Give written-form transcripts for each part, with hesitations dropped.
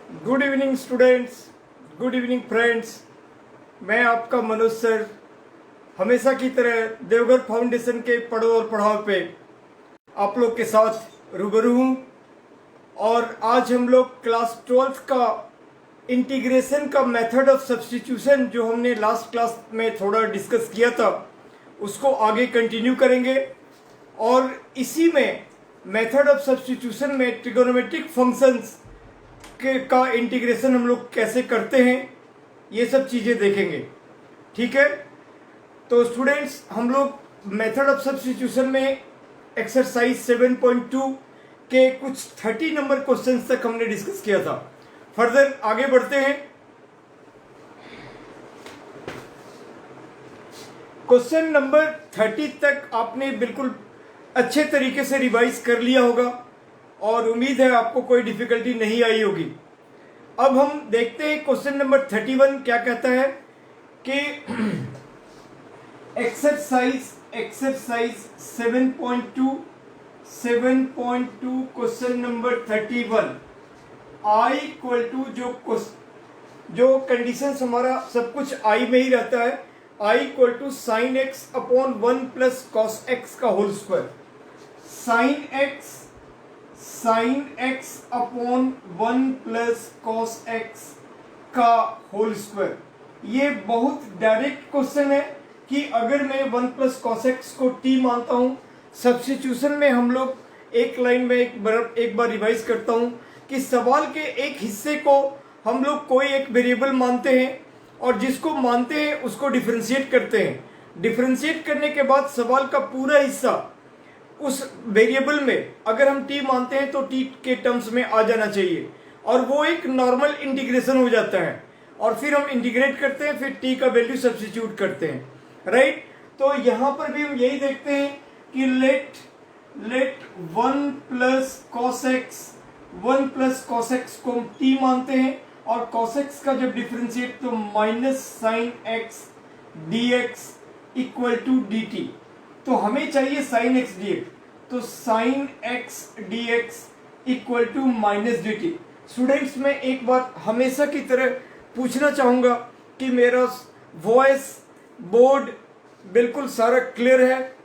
Good evening students, good evening friends. मैं आपका Manoj sir हमेशा की तरह देवघर फाउंडेशन के पढ़ो और पढ़ाओ पे आप लोग के साथ रूबरू हूँ। और आज हम लोग क्लास 12th का इंटीग्रेशन का मेथड ऑफ सब्स्टिट्यूशन जो हमने लास्ट क्लास में थोड़ा डिस्कस किया था उसको आगे कंटिन्यू करेंगे। और इसी में मेथड ऑफ सब्स्टिट्यूशन में ट्रिगोनोमेट्रिक फंक्शंस का इंटीग्रेशन हम लोग कैसे करते हैं ये सब चीज़ें देखेंगे। ठीक है, तो स्टूडेंट्स हम लोग मेथड ऑफ सब्स्टिट्यूशन में एक्सरसाइज 7.2 के कुछ 30 नंबर क्वेश्चंस तक हमने डिस्कस किया था। फर्दर आगे बढ़ते हैं। क्वेश्चन नंबर 30 तक आपने बिल्कुल अच्छे तरीके से रिवाइज कर लिया होगा और उम्मीद है आपको कोई डिफिकल्टी नहीं आई होगी। अब हम देखते हैं क्वेश्चन नंबर 31 क्या कहता है कि exercise 7.2 question number 31 I equal to जो कंडीशन हमारा सब कुछ आई में ही रहता है, I equal to sine x upon 1 plus cos x का whole square. Sine x upon 1 plus cos x का होल स्क्वायर। ये बहुत डायरेक्ट क्वेश्चन है कि अगर मैं 1 प्लस कॉस एक्स को टी मानता हूं, सब्स्टिट्यूशन में हम लोग एक लाइन में एक बार रिवाइज करता हूं कि सवाल के एक हिस्से को हम लोग कोई एक वेरिएबल मानते हैं और जिसको मानते हैं उसको डिफरेंशिएट करते हैं। डिफरेंशिएट करने के बाद सवाल का पूरा हिस्सा उस वेरिएबल में अगर हम टी मानते हैं तो टी के टर्म्स में आ जाना चाहिए और वो एक नॉर्मल इंटीग्रेशन हो जाता है। और फिर हम इंटीग्रेट करते हैं, फिर टी का वैल्यू सब्स्टिट्यूट करते हैं। राइट, तो यहां पर भी हम यही देखते हैं कि लेट 1 प्लस कॉस एक्स को हम टी मानते हैं और कॉस एक्स का जब डिफरेंशिएट तो minus sine x D x equal to d t. तो हमें चाहिए साइन एक्स डी एक्स, तो sine x D x equal to minus D t. Students मैं एक बात हमेशा की तरह पूछना चाहूंगा कि मेरा वॉइस बोर्ड बिल्कुल सारा क्लियर है,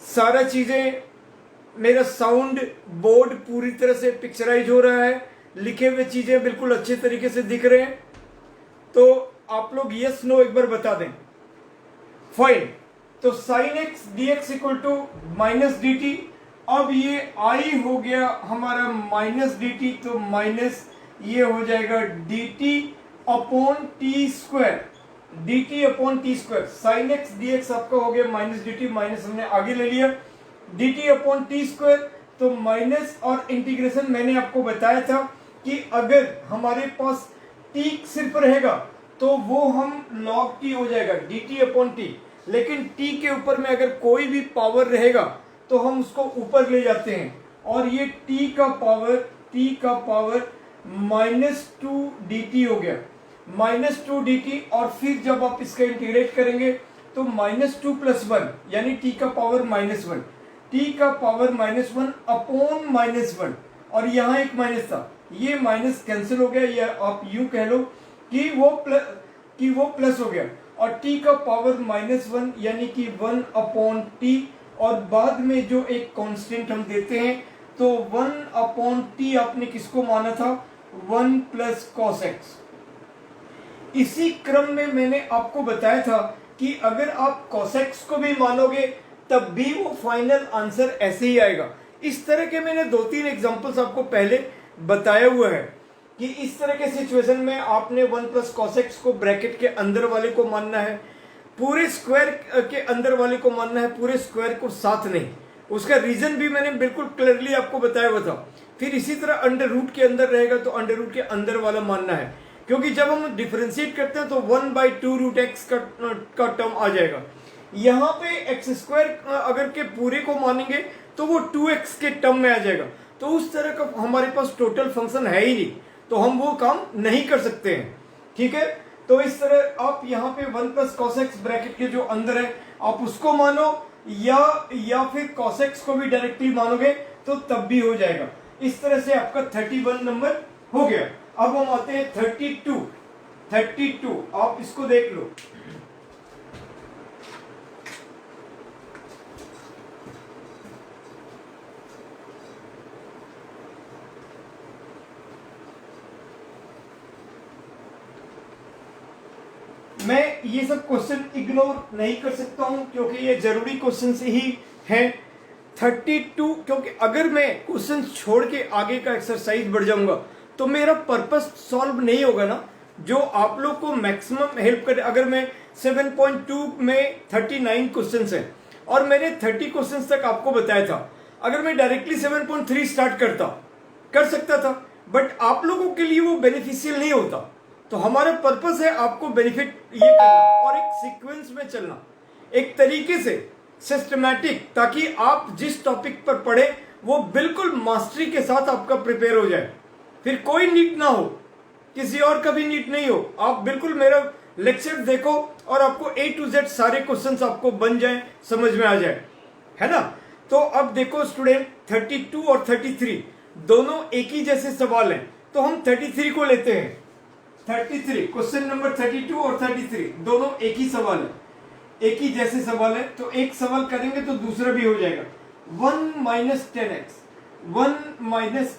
सारा चीजें मेरा साउंड बोर्ड पूरी तरह से पिक्चराइज हो रहा है, लिखे हुए चीजें बिल्कुल अच्छे तरीके से दिख रहे हैं। तो आप लोग यस नो एक बार बता दें। फाइन, तो sine x D x equal to minus D टी। अब ये आई हो गया हमारा माइनस डी टी, तो माइनस ये हो जाएगा d t upon t square, D t upon t square. Sine x D x आपका हो गया माइनस डी टी, माइनस हमने आगे ले लिया, D t upon t square. तो माइनस और इंटीग्रेशन मैंने आपको बताया था कि अगर हमारे पास टी सिर्फ रहेगा तो वो हम लॉग टी हो जाएगा डी टी अपॉन टी, लेकिन t के ऊपर में अगर कोई भी पावर रहेगा तो हम उसको ऊपर ले जाते हैं और ये t का पावर -2 dt हो गया, -2 dt। और फिर जब आप इसका इंटीग्रेट करेंगे तो -2 + 1 यानी t का पावर -1, t का पावर -1 अपॉन -1। और यहाँ एक माइनस था, ये माइनस कैंसिल हो गया, या आप यूं कह लो कि वो प्लस हो गया और t का पावर -1 यानी कि 1 अपॉन टी। और बाद में जो एक कांस्टेंट हम देते हैं तो 1 अपॉन टी आपने किसको माना था, 1 प्लस कॉस एक्स। इसी क्रम में मैंने आपको बताया था कि अगर आप कॉस एक्स को भी मानोगे तब भी वो फाइनल आंसर ऐसे ही आएगा। इस तरह के मैंने 2-3 एग्जांपल्स आपको पहले बताया हुआ है कि इस तरह के सिचुएशन में आपने 1 प्लस कॉस एक्स को ब्रैकेट के अंदर वाले को मानना है, पूरे स्क्वायर के अंदर वाले को मानना है, पूरे स्क्वायर को साथ नहीं। उसका रीजन भी मैंने बिल्कुल क्लियरली आपको बताया हुआ था। फिर इसी तरह अंडर रूट के अंदर रहेगा तो अंडर रूट के अंदर वाला मानना है, क्योंकि जब हम डिफरेंशिएट करते हैं तो 1/2 रूट एक्स का टर्म आ जाएगा। यहाँ पे एक्स स्क्वायर अगर के पूरे को मानेंगे तो वो 2x के टर्म में आ जाएगा। तो उस तरह का हमारे पास टोटल फंक्शन है ही नहीं, तो हम वो काम नहीं कर सकते हैं। ठीक है, तो इस तरह आप यहाँ पे 1 प्लस कॉस एक्स ब्रैकेट के जो अंदर है आप उसको मानो या फिर कॉस एक्स को भी डायरेक्टली मानोगे तो तब भी हो जाएगा। इस तरह से आपका 31 नंबर हो गया। अब हम आते हैं 32 आप इसको देख लो। मैं ये सब क्वेश्चन इग्नोर नहीं कर सकता हूं क्योंकि ये जरूरी क्वेश्चन ही हैं। 32 क्योंकि अगर मैं क्वेश्चन छोड़ के आगे का एक्सरसाइज बढ़ जाऊंगा तो मेरा पर्पस सॉल्व नहीं होगा ना, जो आप लोग को मैक्सिमम हेल्प करे। अगर मैं 7.2 में 39 क्वेश्चन है और मैंने 30 क्वेश्चन तक आपको बताया था, अगर मैं डायरेक्टली 7.3 स्टार्ट कर सकता था, बट आप लोगों के लिए वो बेनिफिशियल नहीं होता। तो हमारा पर्पस है आपको बेनिफिट ये करना और एक सीक्वेंस में चलना, एक तरीके से सिस्टमैटिक, ताकि आप जिस टॉपिक पर पढ़े वो बिल्कुल मास्टरी के साथ आपका प्रिपेयर हो जाए। फिर कोई नीट ना हो, किसी और का भी नीट नहीं हो, आप बिल्कुल मेरा लेक्चर देखो और आपको A to Z सारे क्वेश्चंस आपको बन जाए, समझ में आ जाए, है ना। तो अब देखो स्टूडेंट, 32 और 33 दोनों एक ही जैसे सवाल हैं, तो हम 33 को लेते हैं। 33 क्वेश्चन नंबर 32 और 33 दोनों एक ही सवाल है, एक ही जैसे सवाल है, तो एक सवाल करेंगे तो दूसरा भी हो जाएगा। 1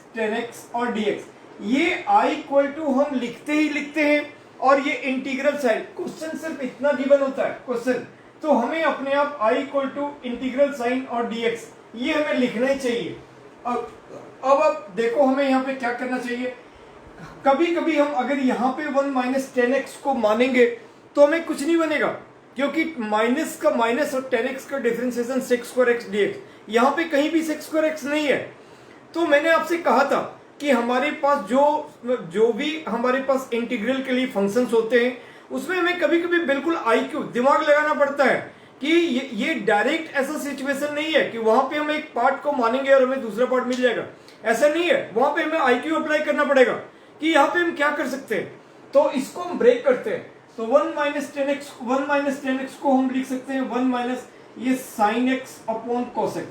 - 10x और dx, ये i इक्वल टू हम लिखते हैं और ये इंटीग्रल साइन, क्वेश्चन सिर्फ इतना गिवन होता है क्वेश्चन, तो हमें अपने आप i equal to integral sine और dx ये हमें लिखना ही चाहिए। अब देखो हमें यहाँ पे क्या करना चाहिए। कभी कभी हम अगर यहाँ पे 1 - 10x को मानेंगे तो हमें कुछ नहीं बनेगा, क्योंकि माइनस का माइनस और 10x का डिफरेंशिएशन sec² dx, यहाँ पे कहीं भी sec² नहीं है। तो मैंने आपसे कहा था कि हमारे पास जो भी हमारे पास इंटीग्रल के लिए फंक्शंस होते हैं, उसमें हमें कभी कभी बिल्कुल IQ दिमाग लगाना पड़ता है कि ये डायरेक्ट ऐसा सिचुएशन नहीं है कि वहां पे हम एक पार्ट को मानेंगे और हमें दूसरा पार्ट मिल जाएगा, ऐसा नहीं है। वहां पे हमें IQ अप्लाई करना पड़ेगा कि यहाँ पे हम क्या कर सकते हैं, तो इसको हम ब्रेक करते हैं। तो 1 - 10x को हम लिख सकते हैं 1 माइनस ये sin x upon cos x,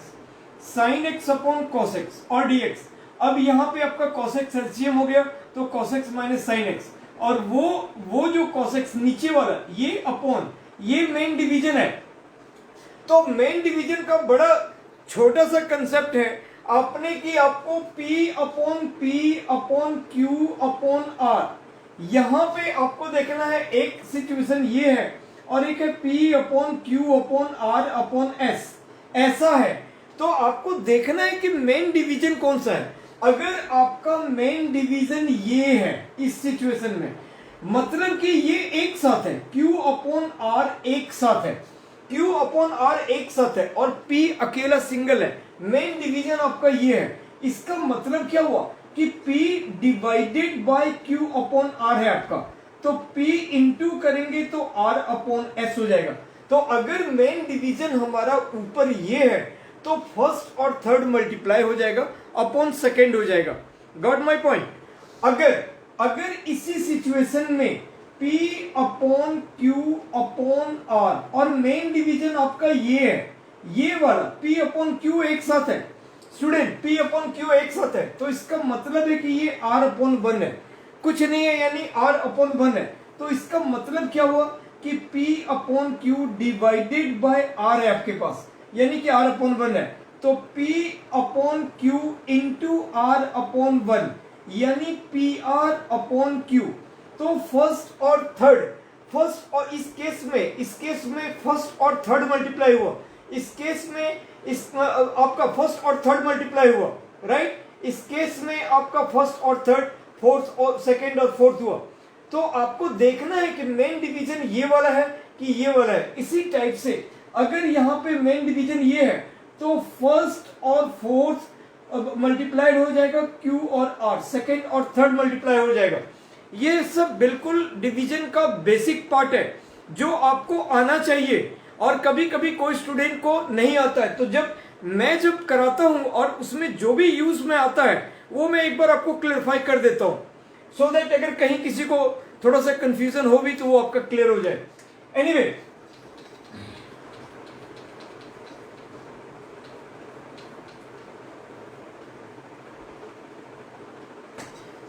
sin x upon cos x और dx। अब यहाँ पे आपका cos x एलसीएम हो गया तो cos x minus sin x, और वो जो cos x नीचे वाला ये अपॉन ये मेन डिवीजन है। तो मेन डिवीजन का बड़ा छोटा सा कंसेप्ट है आपने कि आपको P upon Q upon R, यहां पे आपको देखना है। एक सिचुएशन ये है और एक है P upon Q upon R upon S, ऐसा है। तो आपको देखना है कि मेन डिवीजन कौन सा है। अगर आपका मेन डिवीजन ये है इस सिचुएशन में, मतलब कि ये एक साथ है, Q अपॉन R एक साथ है, Q अपॉन R एक साथ है और P अकेला सिंगल है, मेन डिवीजन आपका ये है। इसका मतलब क्या हुआ कि P divided by Q upon R है आपका, तो P इंटू करेंगे तो R अपॉन S हो जाएगा। तो अगर मेन डिवीजन हमारा ऊपर ये है तो फर्स्ट और थर्ड मल्टीप्लाई हो जाएगा अपॉन सेकेंड हो जाएगा। Got my point. अगर इसी सिचुएशन में P upon Q upon R और मेन डिवीजन आपका ये है, ये वाला P अपॉन Q एक साथ है स्टूडेंट, P अपॉन Q एक साथ है, तो इसका मतलब है कि ये R अपॉन 1 है, कुछ नहीं है, यानी R अपॉन 1 है। तो इसका मतलब क्या हुआ कि P upon Q divided by R है आपके पास, यानी कि R अपॉन 1 है। तो P upon Q into R upon 1 यानी PR अपॉन Q। तो फर्स्ट और थर्ड, फर्स्ट और इस केस में फर्स्ट और थर्ड मल्टीप्लाई हुआ, इस केस में आपका फर्स्ट और थर्ड मल्टीप्लाई हुआ, राइट। इस केस में आपका फर्स्ट और थर्ड, फोर्थ और सेकंड और फोर्थ हुआ। तो आपको देखना है कि मेन डिवीजन ये वाला है कि ये वाला है। इसी टाइप से अगर यहाँ पे मेन डिवीजन ये है तो फर्स्ट और फोर्थ मल्टीप्लाइड हो जाएगा Q और R, सेकंड और थर्ड मल्टीप्लाई हो जाएगा। ये सब बिल्कुल डिवीजन का बेसिक पार्ट है जो आपको आना चाहिए, और कभी कभी कोई स्टूडेंट को नहीं आता है, तो जब कराता हूं और उसमें जो भी यूज में आता है वो मैं एक बार आपको क्लियरिफाई कर देता हूं, सो दैट अगर कहीं किसी को थोड़ा सा कंफ्यूजन हो भी तो वो आपका क्लियर हो जाए। एनीवे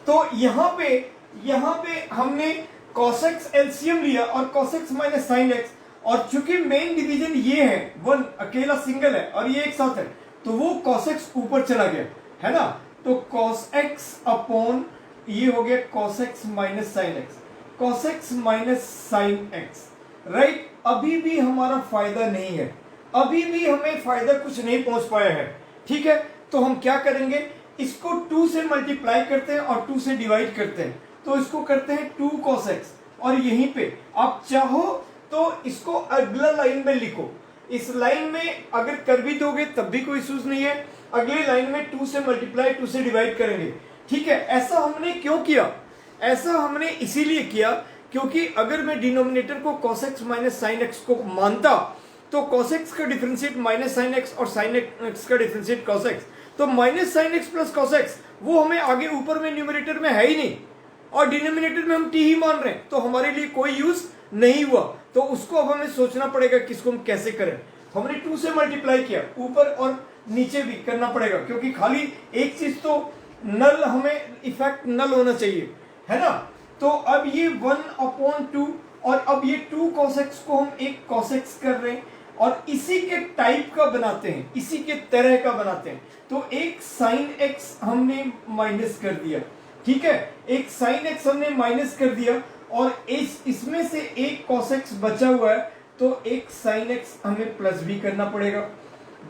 तो यहाँ पे हमने cos x एलसीएम लिया और cos x minus sine x, और चूंकि मेन डिवीजन ये है, वन अकेला सिंगल है और ये एक साथ है, तो वो cos x ऊपर चला गया, है ना। तो cos x अपॉन ये हो गया cos x minus sine x, cos x minus sine x, right. अभी भी हमारा फायदा नहीं है, अभी भी हमें फायदा कुछ नहीं पहुंच पाया है, ठीक है। तो हम क्या करेंगे, इसको 2 से मल्टीप्लाई करते हैं और 2 से डिवाइड करते हैं, तो इसको करते हैं 2 cos x, और यहीं पे आप चाहो तो इसको अगला लाइन में लिखो। इस लाइन में अगर कर भी दोगे तब भी कोई इश्यूज नहीं है, अगली लाइन में 2 से मल्टीप्लाई 2 से डिवाइड करेंगे, ठीक है। ऐसा हमने क्यों किया, ऐसा हमने इसीलिए किया क्योंकि अगर मैं डिनोमिनेटर को cos x minus sine x को मानता तो cos x का डिफरेंशिएट माइनस साइन एक्स और साइन एक्स का डिफरेंशिएट cos x, तो minus sine x plus cos x वो हमें आगे ऊपर में न्यूमरेटर में है ही नहीं, और डिनोमिनेटर में हम t ही मान रहे हैं, तो हमारे लिए कोई यूज नहीं हुआ। तो उसको अब हमें सोचना पड़ेगा कि इसको हम कैसे करें। हमने 2 से मल्टीप्लाई किया, ऊपर और नीचे भी करना पड़ेगा, क्योंकि खाली एक चीज तो नल, हमें इफेक्ट नल होना चाहिए, है ना। तो अब ये 1/2 और अब ये 2 cos x को हम एक cos x कर रहे हैं और इसी के टाइप का बनाते हैं, इसी के तरह का बनाते हैं। तो एक sin x हमने माइनस कर दिया, ठीक है, एक sin x हमने माइनस कर दिया, और इसमें से एक cos x बचा हुआ है, तो एक sin x हमें प्लस भी करना पड़ेगा।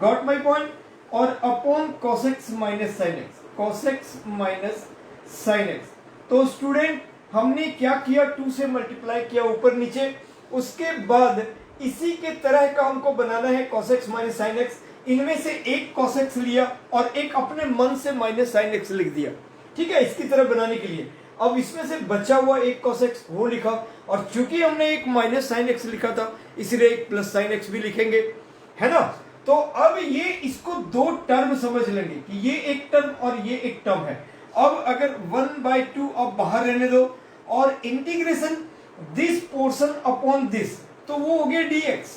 Got my point. और upon cos x minus sin x, cos x minus sin x। तो स्टूडेंट हमने क्या किया, 2 से मल्टीप्लाई किया ऊपर नीचे, उसके बाद इसी के तरह का हमको बनाना है cos x minus sine x. इनमें से एक cos x लिया और एक अपने मन से माइनस साइन एक्स लिख दिया, ठीक है, इसकी तरह बनाने के लिए। अब इसमें से बचा हुआ एक cos x वो लिखा, और चूंकि हमने एक माइनस साइन एक्स लिखा था इसलिए एक प्लस साइन एक्स भी लिखेंगे, है ना। तो अब ये इसको 2 टर्म समझ लेंगे कि ये एक टर्म और ये एक टर्म है। अब अगर 1/2 अब बाहर रहने दो और integration this portion upon this, तो वो हो गया dx,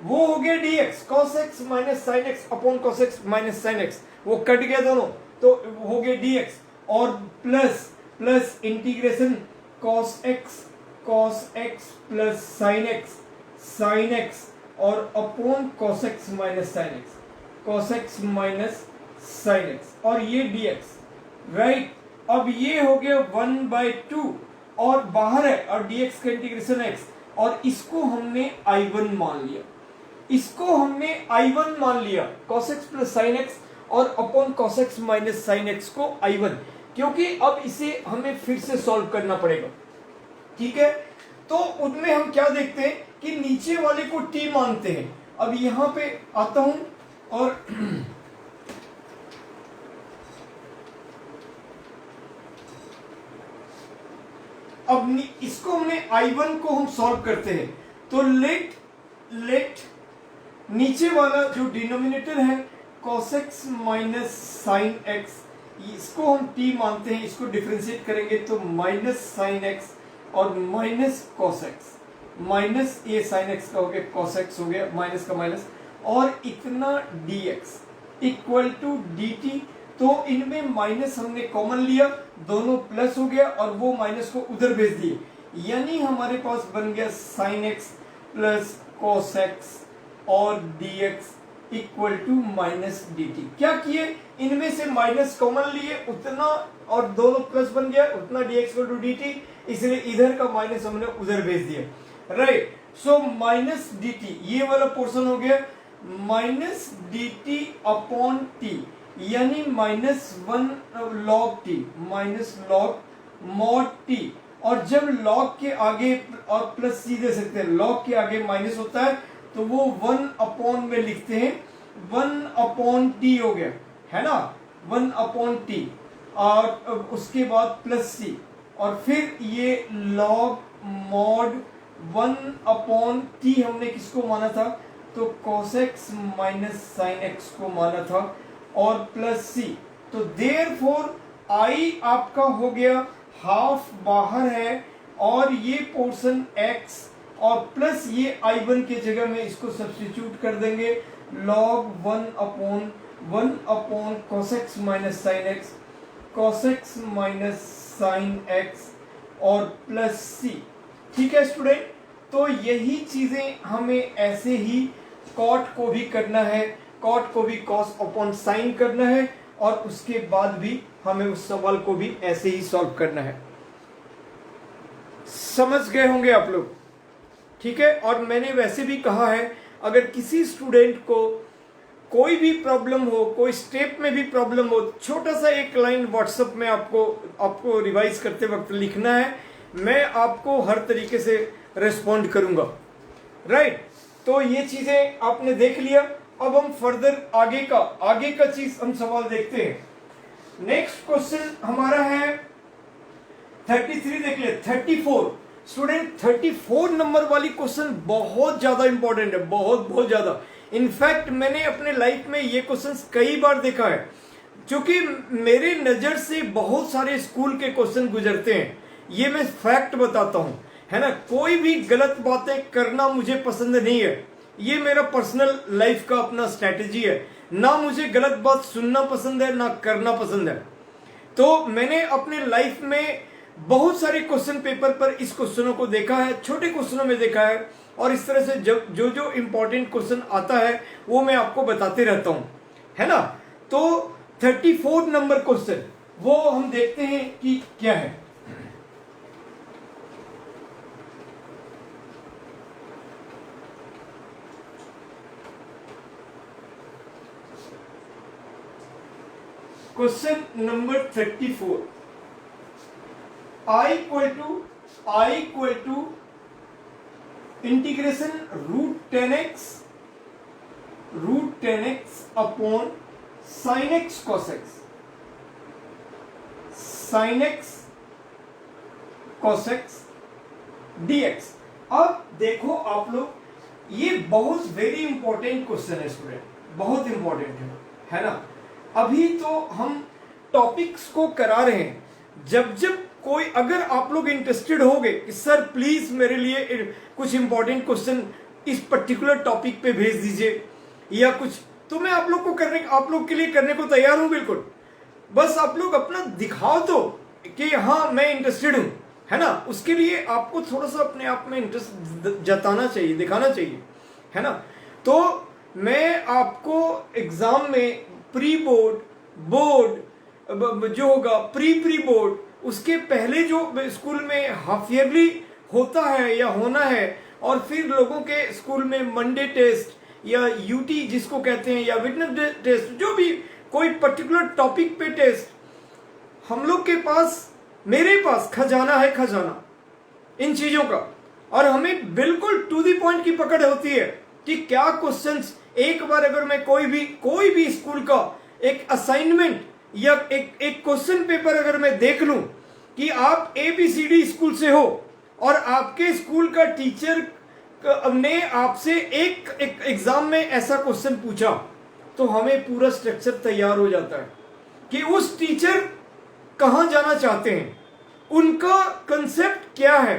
वो हो गया dx, cos x minus sine x upon cos x minus sine x, वो कट गया दोनों, तो हो गया dx, और plus plus integration cos x plus sign x और upon cos x minus sine x, cos x minus sine x, और ये dx, राइट। अब ये हो गया 1/2 और बाहर है, और dx का इंटीग्रेशन x, और इसको हमने I1 मान लिया, इसको हमने I1 मान लिया, cos x plus sine x और upon cos x minus sine x को I1, क्योंकि अब इसे हमें फिर से सॉल्व करना पड़ेगा, ठीक है। तो उनमें हम क्या देखते हैं कि नीचे वाले को t मानते हैं। अब यहां पे आता हूं और अब इसको हमने I1 को हम सॉल्व करते हैं, तो लेट नीचे वाला जो डिनोमिनेटर है cos x minus sine x, इसको हम t मानते हैं, इसको डिफरेंशिएट करेंगे तो माइनस साइन एक्स और माइनस cos x, माइनस ये साइन एक्स का हो गया cos x हो गया, माइनस का माइनस, और इतना dx इक्वल टू dt। तो इनमें माइनस हमने कॉमन लिया, दोनों प्लस हो गया और वो माइनस को उधर भेज दिए, यानी हमारे पास बन गया sin x plus cos x और dx equal to minus dt। क्या किए, इनमें से माइनस कॉमन लिए उतना, और दोनों प्लस बन गया उतना, dx इक्वल टू dt, इसलिए इधर का माइनस हमने उधर भेज दिया, राइट। सो माइनस dt, ये वाला पोर्शन हो गया माइनस dt अपॉन टी, यानी -1 log t minus log mod t, और जब log के आगे और प्लस सी दे सकते हैं, log के आगे माइनस होता है तो वो 1 अपॉन में लिखते हैं, 1 अपॉन t हो गया, है ना, 1 अपॉन t, और उसके बाद प्लस सी, और फिर ये log mod 1 अपॉन t हमने किसको माना था, तो cos x minus sine x को माना था, और प्लस सी। तो देयरफॉर I आपका हो गया हाफ बाहर है, और ये पोर्शन x, और प्लस ये I1 के जगह में इसको सब्स्टिट्यूट कर देंगे, log 1 upon cos x minus sine x, cos x minus sine x और प्लस सी। ठीक है स्टूडेंट, तो यही चीजें हमें ऐसे ही कॉट को भी करना है, कॉट को भी कॉस अपॉन साइन करना है, और उसके बाद भी हमें उस सवाल को भी ऐसे ही सॉल्व करना है। समझ गए होंगे आप लोग? ठीक है। और मैंने वैसे भी कहा है, अगर किसी स्टूडेंट को कोई भी प्रॉब्लम हो, कोई स्टेप में भी प्रॉब्लम हो, छोटा सा एक लाइन व्हाट्सएप में आपको रिवाइज करते वक्त लिखना है, मैं आपको हर तरीके से रिस्पॉन्ड करूंगा। राइट, तो ये चीजें आपने देख लिया। अब हम फर्दर आगे का चीज हम सवाल देखते हैं। नेक्स्ट क्वेश्चन हमारा है 33, देख ले 34। स्टूडेंट 34 नंबर वाली क्वेश्चन बहुत ज्यादा इंपॉर्टेंट है, बहुत ज्यादा। इनफैक्ट मैंने अपने लाइफ में ये क्वेश्चंस कई बार देखा है, क्योंकि मेरे नजर से बहुत सारे स्कूल के क्वेश्चन गुजरते हैं। ये मैं फैक्ट बताता हूं, है ना। कोई भी गलत बातें करना मुझे पसंद नहीं है, ये मेरा पर्सनल लाइफ का अपना स्ट्रैटेजी है। ना मुझे गलत बात सुनना पसंद है, ना करना पसंद है। तो मैंने अपने लाइफ में बहुत सारे क्वेश्चन पेपर पर इस क्वेश्चनों को देखा है, छोटे क्वेश्चनों में देखा है, और इस तरह से जो इंपॉर्टेंट क्वेश्चन आता है वो मैं आपको बताते रहता हूं, है ना। तो 34 नंबर क्वेश्चन वो हम देखते हैं कि क्या है। Question number 34, I equal to integration root 10x upon sine x cos x, sine x cos x dx। अब देखो आप लोग, ये बहुत वेरी इंपॉर्टेंट क्वेश्चन है स्टूडेंट, बहुत इंपॉर्टेंट है ना। अभी तो हम टॉपिक्स को करा रहे हैं, जब कोई, अगर आप लोग इंटरेस्टेड होगे कि सर प्लीज मेरे लिए कुछ इंपॉर्टेंट क्वेश्चन इस पर्टिकुलर टॉपिक पे भेज दीजिए या कुछ, तो मैं आप लोग के लिए करने को तैयार हूं, बिल्कुल। बस आप लोग अपना दिखाओ तो कि हाँ मैं इंटरेस्टेड हूं, है ना। उसके लिए आपको थोड़ा सा अपने आप में इंटरेस्ट जताना चाहिए, दिखाना चाहिए, है ना। तो मैं आपको एग्जाम में प्री बोर्ड, बोर्ड जो होगा, प्री बोर्ड, उसके पहले जो स्कूल में हाफ ईयरली होता है या होना है, और फिर लोगों के स्कूल में मंडे टेस्ट या यूटी जिसको कहते हैं, या वेडनेसडे टेस्ट, जो भी कोई पर्टिकुलर टॉपिक पे टेस्ट, हम लोग के पास, मेरे पास खजाना है, खजाना इन चीजों का। और हमें बिल्कुल टू द पॉइंट की पकड़ होती है कि क्या क्वेश्चंस, एक बार अगर मैं कोई भी स्कूल का एक असाइनमेंट या एक क्वेश्चन पेपर अगर मैं देख लूं कि आप ABCD स्कूल से हो, और आपके स्कूल का टीचर ने आपसे एक एग्जाम में ऐसा क्वेश्चन पूछा, तो हमें पूरा स्ट्रक्चर तैयार हो जाता है कि उस टीचर कहां जाना चाहते हैं, उनका कंसेप्ट क्या है,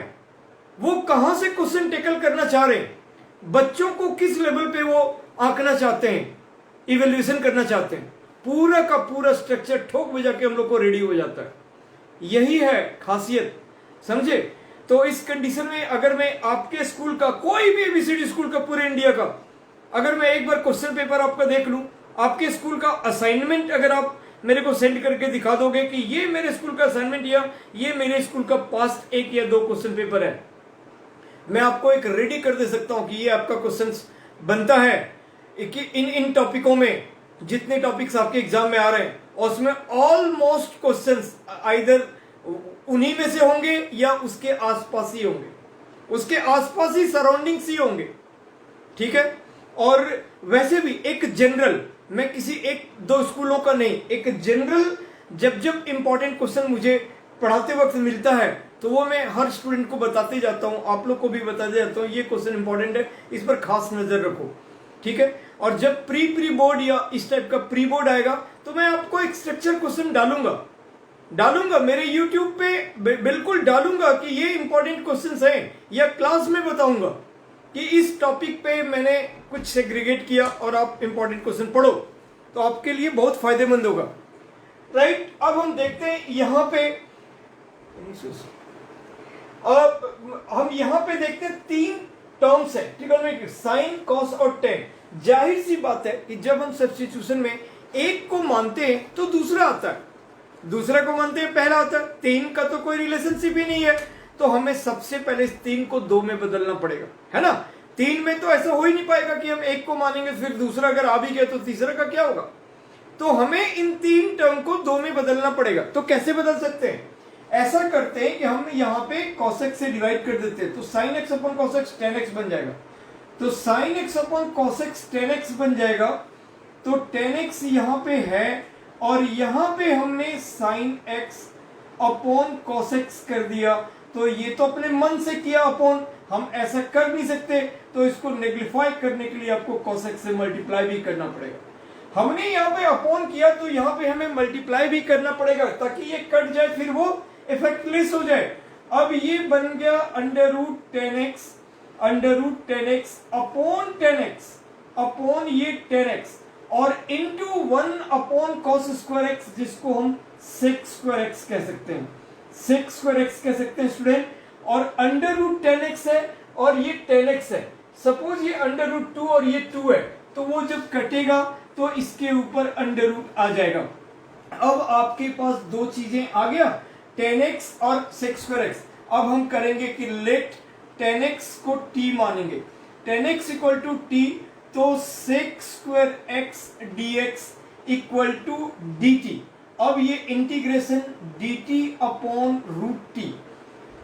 वो कहां से क्वेश्चन टेकल करना चाह रहे हैं, बच्चों को किस लेवल पे वो आंकना चाहते हैं, इवेल्यूएशन करना चाहते हैं। पूरा का पूरा स्ट्रक्चर ठोक बजा के हम लोग को रेडी हो जाता है। यही है खासियत, समझे। तो इस कंडीशन में अगर मैं आपके स्कूल का, कोई भी ABCD स्कूल का, पूरे इंडिया का, अगर मैं एक बार क्वेश्चन पेपर आपका देख लूं, आपके स्कूल का असाइनमेंट अगर आप मेरे को सेंड करके दिखा दोगे कि ये मेरे स्कूल का असाइनमेंट या ये मेरे स्कूल का पास्ट 1 या 2 क्वेश्चन पेपर है, मैं आपको एक रेडी कर दे सकता हूं कि ये आपका क्वेश्चन बनता है कि इन टॉपिकों में, जितने टॉपिक्स आपके एग्जाम में आ रहे हैं, और उसमें ऑलमोस्ट क्वेश्चंस आइदर उन्हीं में से होंगे या उसके आसपास ही होंगे, उसके आसपास ही, सराउंडिंग्स ही होंगे। ठीक है। और वैसे भी एक जनरल, मैं किसी 1-2 स्कूलों का नहीं, एक जनरल जब इंपॉर्टेंट क्वेश्चन मुझे पढ़ाते वक्त मिलता है, तो वो मैं हर स्टूडेंट को बताते जाता हूं, आप लोग को भी बताते जाता हूं, ये क्वेश्चन इंपॉर्टेंट है, इस पर खास नजर रखो। ठीक है। और जब प्री बोर्ड या इस टाइप का प्री बोर्ड आएगा, तो मैं आपको एक स्ट्रक्चर क्वेश्चन डालूंगा मेरे YouTube पे, बिल्कुल डालूंगा कि ये इंपॉर्टेंट क्वेश्चंस हैं, या क्लास में बताऊंगा कि इस टॉपिक पे मैंने कुछ सेग्रीगेट किया और आप इंपॉर्टेंट क्वेश्चन पढ़ो, तो आपके लिए बहुत फायदेमंद होगा। राइट। अब हम देखते हैं यहां पे अब हम यहां पे देखते हैं 3 टर्म्स है ट्रिगोनोमेट्री, साइन, कॉस और टेन। जाहिर सी बात है कि जब हम सब्स्टिट्यूशन में एक को मानते हैं तो दूसरा आता है, दूसरा को मानते हैं पहला आता है। 3 का तो कोई रिलेशनशिप ही नहीं है, तो हमें सबसे पहले इस 3 को 2 में बदलना पड़ेगा, है ना। 3 में तो ऐसा हो ही नहीं पाएगा कि हम एक को मानेंगे फिर दूसरा अगर आ भी गया तो तीसरा का क्या होगा। तो हमें इन 3 टर्म को 2 में बदलना पड़ेगा। तो कैसे बदल सकते हैं? ऐसा करते हैं कि हम यहाँ पे cos x से डिवाइड कर देते हैं, तो sin x upon cos x tan x बन जाएगा। तो sin x upon cos x tan x बन जाएगा। तो tan x यहाँ पे है और यहाँ पे हमने sin x upon cos x कर दिया। तो ये तो अपने मन से किया अपॉन, हम ऐसा कर नहीं सकते, तो इसको नेग्लिफाई करने के लिए आपको cos x से मल्टीप्लाई भी करना पड़ेगा। हमने यहाँ पे अपॉन किया तो यहाँ पे हमें मल्टीप्लाई भी करना पड़ेगा ताकि ये कट जाए, फिर वो इफेक्टलेस हो जाए। अब ये बन गया under root ten x upon ten x upon ये टेन एक्स और into 1 upon cos square x, जिसको हम सेक स्क्वायर एक्स कह सकते हैं, सेक स्क्वायर एक्स कह सकते हैं स्टूडेंट। और अंडर रूट टेन एक्स है और ये टेन एक्स है। सपोज ये अंडर रूट 2 और ये 2 है, तो वो जब कटेगा तो इसके ऊपर अंडर रूट आ जाएगा। अब आपके पास दो चीजें आ गया, tan x और sec स्क्वायर x। अब हम करेंगे कि लेट tan x को t मानेंगे, tan x equal to t, तो sec square x dx equal to dt। अब ये integration dt upon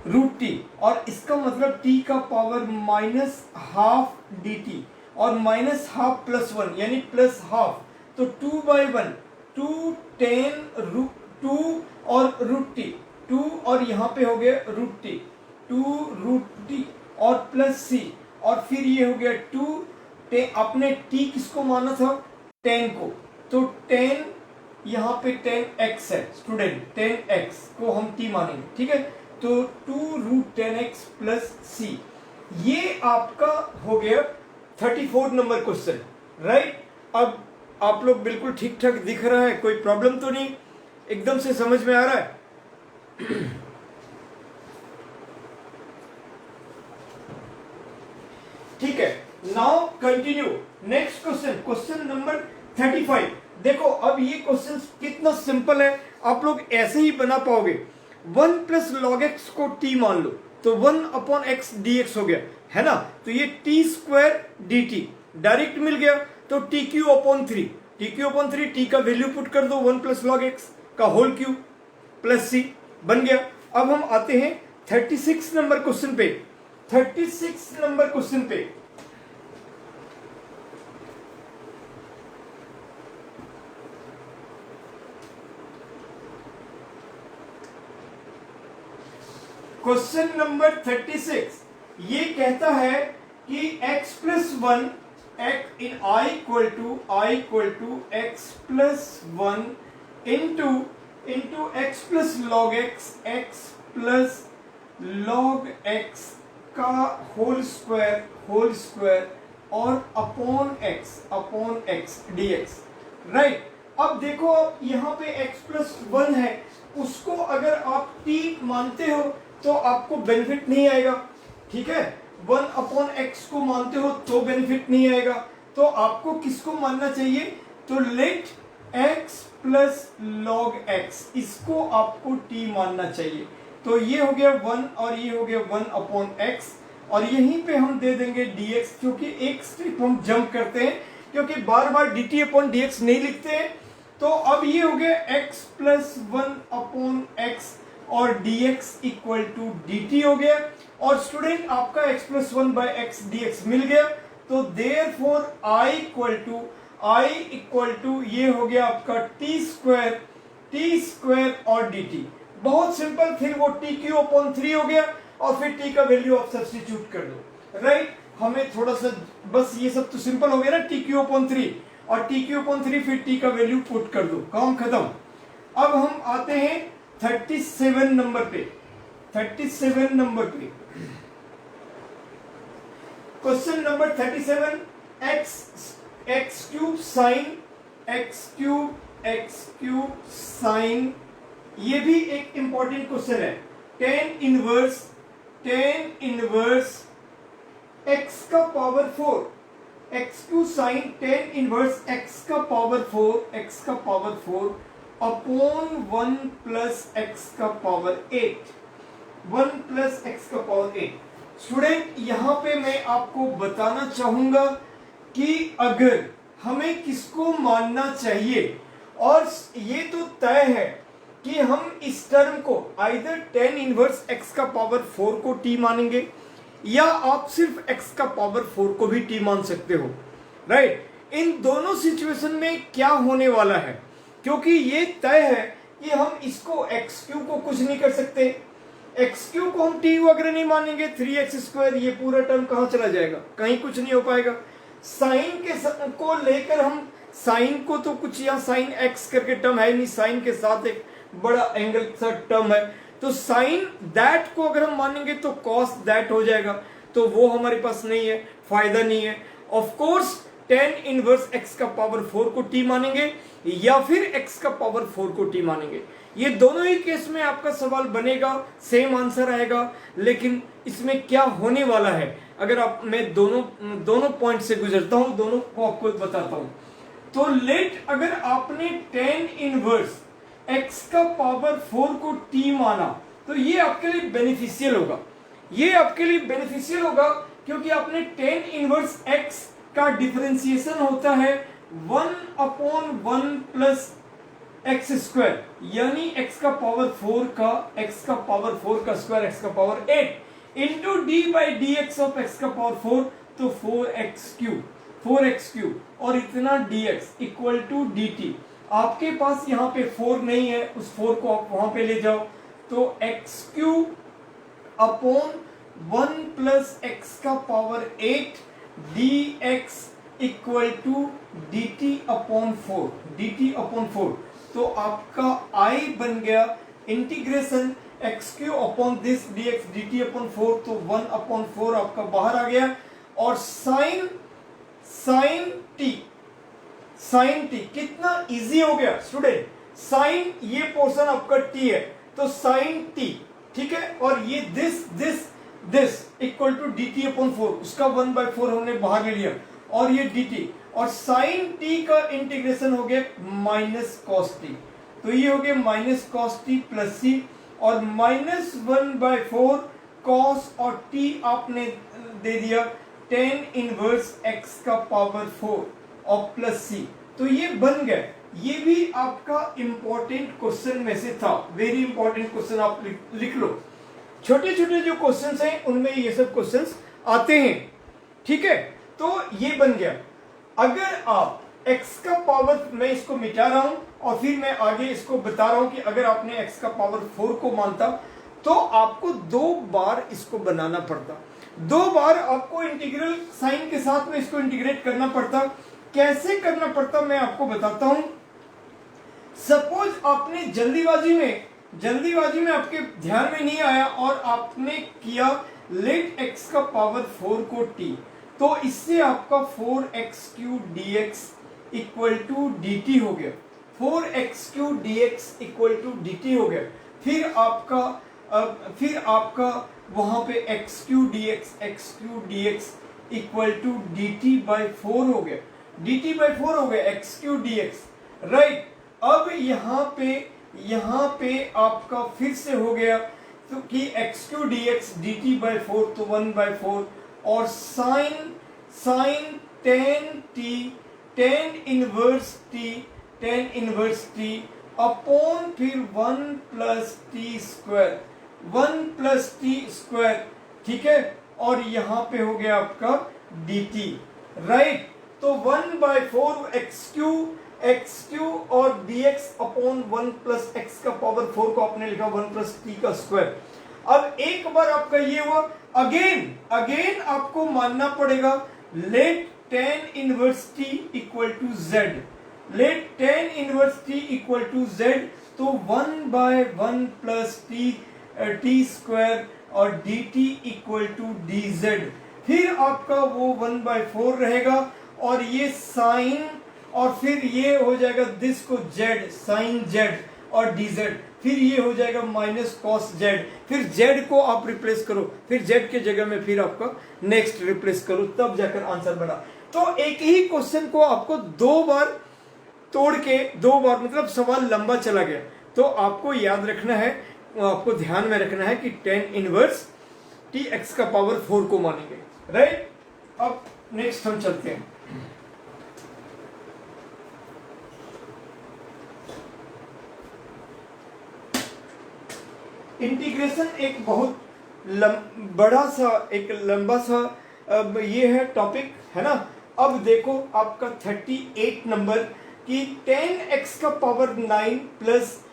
root t और इसका मतलब t का पावर माइनस हाफ dt और माइनस हाफ प्लस 1 यानी प्लस हाफ, तो 2/1 2 tan रूट 2 और रूट टी 2 और यहाँ पे हो गया रूट टी 2 रूट टी और प्लस सी और फिर ये हो गया 2 अपने t किसको माना था, 10 को, तो 10 यहाँ पे 10x है स्टूडेंट, 10x को हम t मानेंगे, ठीक है। तो 2 रूट 10x प्लस सी, ये आपका हो गया 34 नंबर क्वेश्चन, राइट। अब आप लोग बिल्कुल ठीक ठाक दिख रहा है, कोई प्रॉब्लम तो नहीं, एकदम से समझ में आ रहा है। ठीक है, now continue next question, question number 35। देखो अब ये क्वेश्चन कितना सिंपल है, आप लोग ऐसे ही बना पाओगे। 1 प्लस लॉग एक्स को t मान लो, तो 1 अपॉन एक्स डी एक्स हो गया, है ना। तो ये T square D T direct मिल गया, तो टी क्यू अपॉन 3, टी का वैल्यू पुट कर दो 1 प्लस लॉग एक्स का होल क्यू प्लस सी बन गया। अब हम आते हैं 36 नंबर क्वेश्चन पे। 36 नंबर क्वेश्चन पे क्वेश्चन नंबर 36 ये कहता है कि x plus 1 in i equal to x plus 1 into x plus log x plus log x का होल स्क्वायर और अपॉन x dx, राइट। अब देखो यहाँ पे x प्लस 1 है, उसको अगर आप t मानते हो तो आपको बेनिफिट नहीं आएगा, ठीक है। 1 अपॉन एक्स को मानते हो तो बेनिफिट नहीं आएगा, तो आपको किसको मानना चाहिए, तो let x plus log x, इसको आपको t मानना चाहिए। तो ये हो गया 1 और ये हो गया 1 अपॉन x और यहीं पे हम दे देंगे dx, क्योंकि एक स्टेप हम जंप करते हैं क्योंकि बार बार dt अपॉन dx नहीं लिखते हैं। तो अब ये हो गया x प्लस 1 अपॉन x और dx इक्वल टू dt हो गया और स्टूडेंट आपका x plus 1 by x dx मिल गया। तो देयरफॉर I इक्वल टू ये हो गया आपका t स्क्वायर और dt, बहुत सिंपल। फिर वो टी क्यू अपॉन 3 हो गया और फिर t का वैल्यू आप सब्स्टिट्यूट कर दो, राइट। हमें थोड़ा सा बस ये सब तो सिंपल हो गया ना, टी क्यू अपॉन 3 और टी क्यू अपॉन 3 फिर t का वैल्यू पुट कर दो, काम खत्म। अब हम आते हैं 37 नंबर पे। Question number 37, x cube sine, ये भी एक इंपॉर्टेंट क्वेश्चन है। टेन इनवर्स x का power 4, x³ sine tan inverse x का पावर 4 अपॉन 1 प्लस x का पावर 8, 1 प्लस x का पावर 8। स्टूडेंट यहां पे मैं आपको बताना चाहूंगा कि अगर हमें किसको मानना चाहिए, और ये तो तय है कि हम इस टर्म को आइदर टेन इनवर्स x का पावर 4 को t मानेंगे, या आप सिर्फ x का पावर 4 को भी t मान सकते हो, राइट। इन दोनों सिचुएशन में क्या होने वाला है, क्योंकि ये तय है कि हम इसको x³ को कुछ नहीं कर सकते, x³ को हम t वगैरह नहीं मानेंगे, 3x², ये पूरा टर्म कहां चला जाएगा, कहीं कुछ नहीं हो पाएगा। साइन के को लेकर हम साइन को तो कुछ, यहाँ साइन x करके टर्म है नहीं, साइन के साथ एक बड़ा एंगल सा टर्म है, तो साइन दैट को अगर हम मानेंगे तो कॉस दैट हो जाएगा, तो वो हमारे पास नहीं है, फायदा नहीं है। Of course ten inverse x का पावर 4 को t मानेंगे या फिर x का पावर 4 को t मानेंगे, ये दोनों ही केस में आपका सवाल बनेगा, सेम आंसर आएगा। लेकिन इसमें क्या होने वाला है, अगर आप, मैं दोनों पॉइंट से गुजरता हूं, दोनों को आपको बताता हूं। तो लेट अगर आपने टेन इनवर्स x का पावर 4 को t माना, तो ये आपके लिए बेनिफिशियल होगा, ये आपके लिए बेनिफिशियल होगा, क्योंकि आपने टेन इनवर्स x का डिफरेंशिएशन होता है 1/1 प्लस x², यानी x का पावर 4 का स्क्वायर x का power 8 into d/dx of x का पावर 4, तो 4x³ और इतना dx इक्वल टू dt। आपके पास यहाँ पे 4 नहीं है, उस 4 को आप वहां पे ले जाओ, तो x³ अपॉन 1 प्लस x का power 8 dx equal to dt upon 4, तो आपका I बन गया integration x³ upon this dx dt upon 4, तो 1/4 आपका बाहर आ गया। और साइन t कितना इजी हो गया स्टूडेंट, साइन ये पोर्शन आपका t है, तो साइन t, ठीक है, और ये this equal to dt upon 4, उसका 1/4 हमने बाहर ले लिया, और ये dt, और साइन t का इंटीग्रेशन हो गया माइनस कॉस t, तो ये हो गया minus cos t plus c, और -1/4 कॉस और t आपने दे दिया टेन इनवर्स x का पावर 4 और प्लस c, तो ये बन गया। ये भी आपका इंपॉर्टेंट क्वेश्चन में से था, वेरी इंपॉर्टेंट क्वेश्चन, आप लिख लो। छोटे छोटे जो क्वेश्चंस हैं उनमें ये सब क्वेश्चंस आते हैं, ठीक है। तो ये बन गया। अगर आप x का पावर, मैं इसको मिटा रहा हूं और फिर मैं आगे इसको बता रहा हूं कि अगर आपने x का पावर 4 को मानता तो आपको 2 बार इसको बनाना पड़ता, 2 बार आपको इंटीग्रल साइन के साथ में इसको इंटीग्रेट करना पड़ता। कैसे करना पड़ता मैं आपको बताता हूं। सपोज आपने जल्दीबाजी में आपके ध्यान में नहीं आया और आपने किया लेट x का पावर 4 को t, तो इससे आपका 4x³ dx equal to dt हो गया, 4x³ dx equal to dt हो गया। फिर आपका वहां पे x³ dx equal to dt/4 हो गया, dt/4 हो गया x³ dx, राइट। अब यहाँ पे आपका फिर से हो गया तो कि x³ dx dt/4, तो 1/4, और sine tan inverse t upon फिर 1 प्लस t स्क्वायर, ठीक है, और यहाँ पे हो गया आपका dt, राइट। तो 1/4 x³ और dx अपॉन 1 प्लस x का पावर 4 को आपने लिखा 1 प्लस t का स्क्वायर। अब एक बार आपका ये हुआ, अगेन आपको मानना पड़ेगा let tan inverse t equal to z, let tan inverse t equal to z, तो 1/1 प्लस t स्क्वायर और dt इक्वल टू dz। फिर आपका वो 1/4 रहेगा और ये साइन, और फिर ये हो जाएगा दिस को z, साइन z और dz। फिर ये हो जाएगा माइनस कॉस जेड, फिर जेड को आप रिप्लेस करो, फिर जेड के जगह में फिर आपका नेक्स्ट रिप्लेस करो, तब जाकर आंसर बना। तो एक ही क्वेश्चन को आपको दो बार तोड़ के, दो बार मतलब सवाल लंबा चला गया, तो आपको याद रखना है, आपको ध्यान में रखना है कि tan इनवर्स टी एक्स का पावर 4 को मानेंगे, राइट। अब नेक्स्ट हम चलते हैं। इंटीग्रेशन एक बहुत बड़ा सा, एक लंबा सा ये है टॉपिक, है ना। अब देखो आपका 38 नंबर कि tan x का पावर 9 प्लस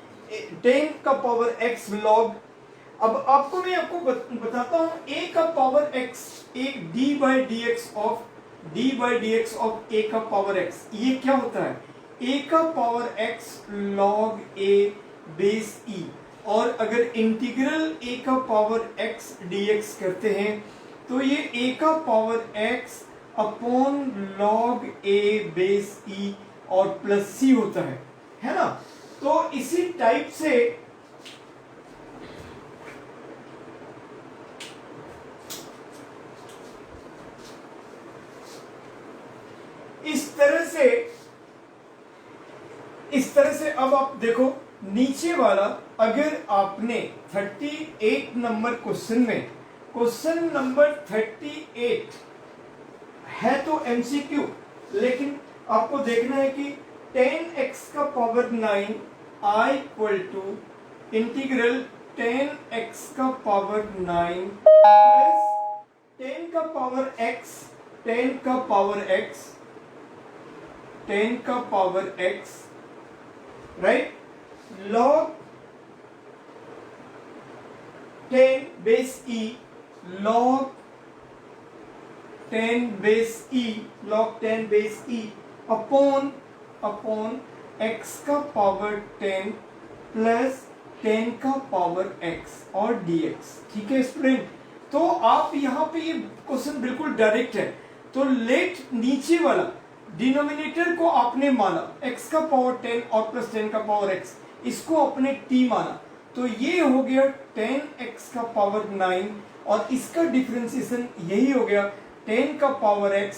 10 का पावर x log। अब आपको मैं बताता हूं a का पावर x, एक d by D x of a का पावर x, ये क्या होता है, a का power x log a base e। और अगर इंटीग्रल a का पावर x dx करते हैं तो ये a का power x upon log a base e और प्लस c होता है ना। तो इसी टाइप से इस तरह से अब आप देखो नीचे वाला, अगर आपने 38 नंबर क्वेश्चन में, क्वेश्चन नंबर 38 है तो एमसीक्यू, लेकिन आपको देखना है कि tan x का power 9 i equal to integral tan x का पावर 9 प्लस 10 का पावर x, 10 का पावर x, 10 का power x, right, log 10 base e, log 10 base e, log 10 base e upon x का पावर 10 प्लस 10 का power x और dx। ठीक है student, तो आप यहाँ पे ये क्वेश्चन बिल्कुल डायरेक्ट है। तो लेट नीचे वाला डिनोमिनेटर को आपने माना x का पावर 10 और प्लस 10 का पावर x, इसको आपने t माना, तो ये हो गया 10x का पावर 9 और इसका डिफरेंशिएशन यही हो गया 10 का power x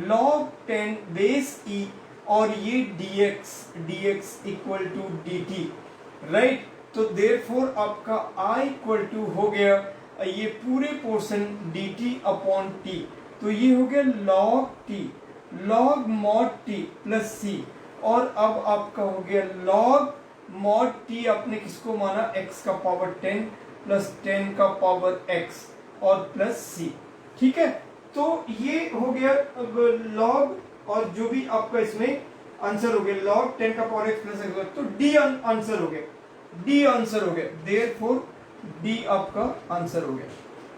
log 10 base e और ये dx equal to dt, right. तो देयरफॉर आपका i इक्वल टू हो गया ये पूरे पोर्शन dt अपॉन t, तो ये हो गया log t, log mod t plus c, और अब आपका हो गया log mod t, आपने किसको माना x का पावर 10 प्लस 10 का पावर x और प्लस c। ठीक है, तो ये हो गया log, और जो भी आपका इसमें आंसर हो गया log 10 का पावर x प्लस x, तो d आंसर हो गया, d आंसर हो गया, देयरफॉर d आपका आंसर हो गया।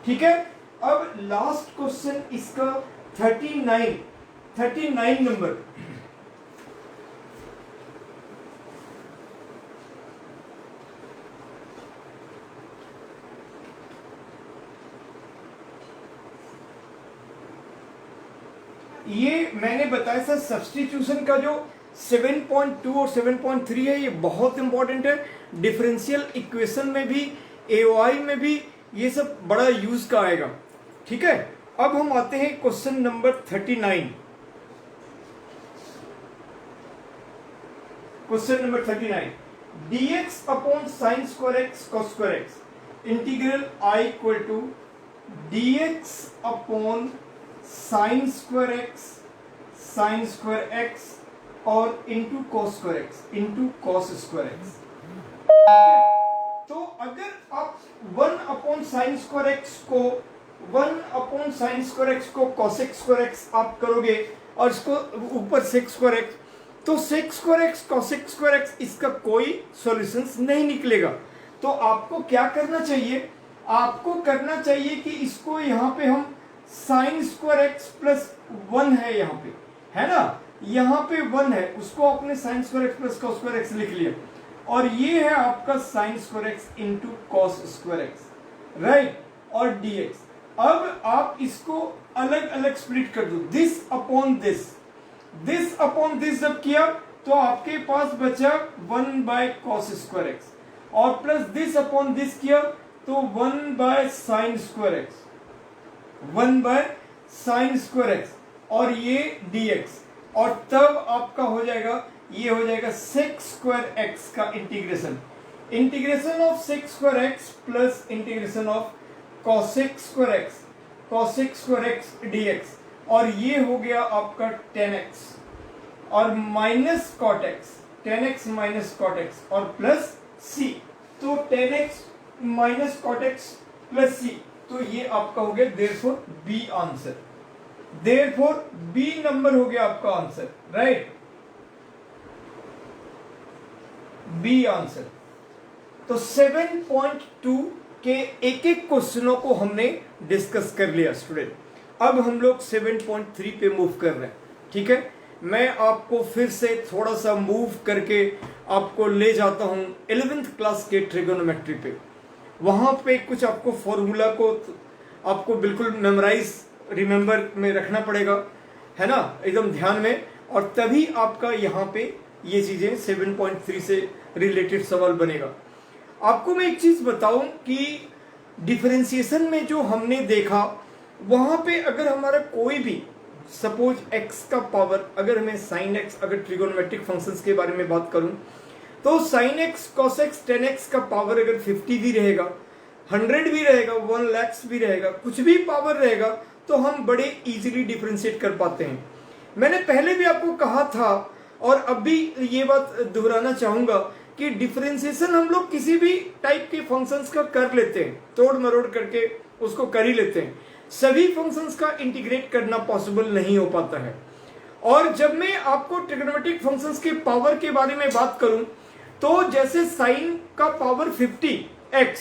ठीक है, अब लास्ट क्वेश्चन इसका 39 नंबर। ये मैंने बताया था सब्स्टिट्यूशन का जो 7.2 और 7.3 है, ये बहुत इंपॉर्टेंट है। डिफरेंशियल इक्वेशन में भी, एओआई में भी ये सब बड़ा यूज का आएगा। ठीक है, अब हम आते हैं question number 39। Question number 39, dx upon sine square x cos square x integral i equal to dx upon sine square x और into cos square x into cos square x. तो अगर आप 1 अपॉन साइन स्क्वायर एक्स को, 1 upon sine square x को cosec square x आप करोगे और इसको ऊपर सेक स्क्वायर एक्स, तो sec square x cosec square x, इसका कोई सॉल्यूशंस नहीं निकलेगा। तो आपको क्या करना चाहिए, आपको करना चाहिए कि इसको यहाँ पे हम साइन स्क्वायर एक्स प्लस 1 है, यहाँ पे है ना, यहाँ पे 1 है, उसको आपने sign square x plus cos square x लिख लिया, और ये है आपका sine square x into cos square x, right, और dx। अब आप इसको अलग अलग स्प्लिट कर दो, दिस अपॉन दिस जब किया तो आपके पास बचा 1 बाय कॉस स्क्वायर एक्स, और प्लस दिस अपॉन दिस किया तो 1/sin²x, 1/sin²x और ये dx, और तब आपका हो जाएगा, ये हो जाएगा sec²x का integration, integration of sec²x plus integration of cosec²x, cosec²x dx, और ये हो गया आपका tan x और minus cot x, tan x minus cot x और प्लस c, तो tan x minus cot x plus c, तो ये आपका हो गया therefore B answer, therefore B number हो गया आपका आंसर, राइट, बी आंसर। तो 7.2 के एक एक क्वेश्चनों को हमने डिस्कस कर लिया स्टूडेंट। अब हम लोग 7.3 पे मूव कर रहे हैं, ठीक है। मैं आपको फिर से थोड़ा सा मूव करके आपको ले जाता हूं 11th क्लास के ट्रिगोनोमेट्री पे। वहां पे कुछ आपको फॉर्मूला को आपको बिल्कुल मेमोराइज रिमेंबर में रखना पड़ेगा, है ना, एकदम ध्यान में, और तभी आपका यहाँ पे ये चीजें 7.3 से रिलेटेड सवाल बनेगा। आपको मैं एक चीज बताऊं कि डिफरेंशिएशन में जो हमने देखा, वहां पे अगर हमारा कोई भी सपोज x का पावर, अगर हमें sin x, अगर ट्रिगोनोमेट्रिक फंक्शंस के बारे में बात करूं तो sin x, cos x, tan x का पावर अगर 50 भी रहेगा, 100 भी रहेगा, 1 लाख भी रहेगा, कुछ भी पावर रहेगा, तो हम बड़े इजीली डिफरेंशिएट कर पाते हैं। मैंने पहले भी आपको कहा था और अब भी ये बात दोहराना चाहूंगा कि डिफरेंशिएशन हम लोग किसी भी टाइप के फंक्शंस का कर लेते हैं, तोड़ मरोड़ करके उसको कर ही लेते हैं। सभी फंक्शंस का इंटीग्रेट करना पॉसिबल नहीं हो पाता है। और जब मैं आपको ट्रिग्नोमेट्रिक फंक्शंस के पावर के बारे में बात करूं, तो जैसे साइन का पावर 50x,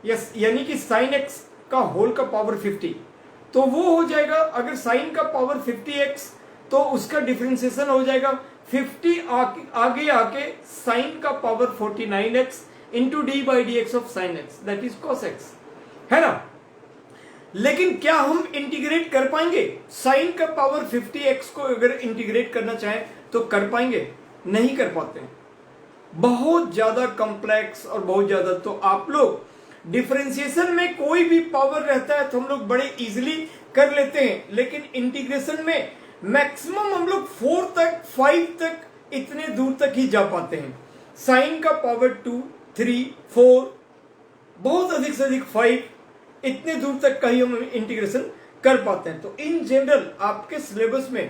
यस, यानी कि साइन x का होल का पावर 50, तो वो हो जाएगा, अगर साइन का पावर 50x तो उसका डिफरेंशिएशन हो जाएगा 50 आगे आके साइन का power 49x into d/dx of sine x, that is cos x, है ना। लेकिन क्या हम इंटीग्रेट कर पाएंगे? साइन का पावर 50x को अगर इंटीग्रेट करना चाहें तो कर पाएंगे? नहीं कर पाते हैं, बहुत ज्यादा कॉम्प्लेक्स और बहुत ज्यादा। तो आप लोग डिफरेंशिएशन में कोई भी पावर रहता है तो हम लोग बड़े इजीली कर लेते हैं, लेकिन इंटीग्रेशन में मैक्सिमम हम लोग 4 तक 5 तक इतने दूर तक ही जा पाते हैं। साइन का पावर 2, 3, 4, बहुत अधिक से अधिक 5, इतने दूर तक का ही हम इंटीग्रेशन कर पाते हैं। तो इन जनरल आपके सिलेबस में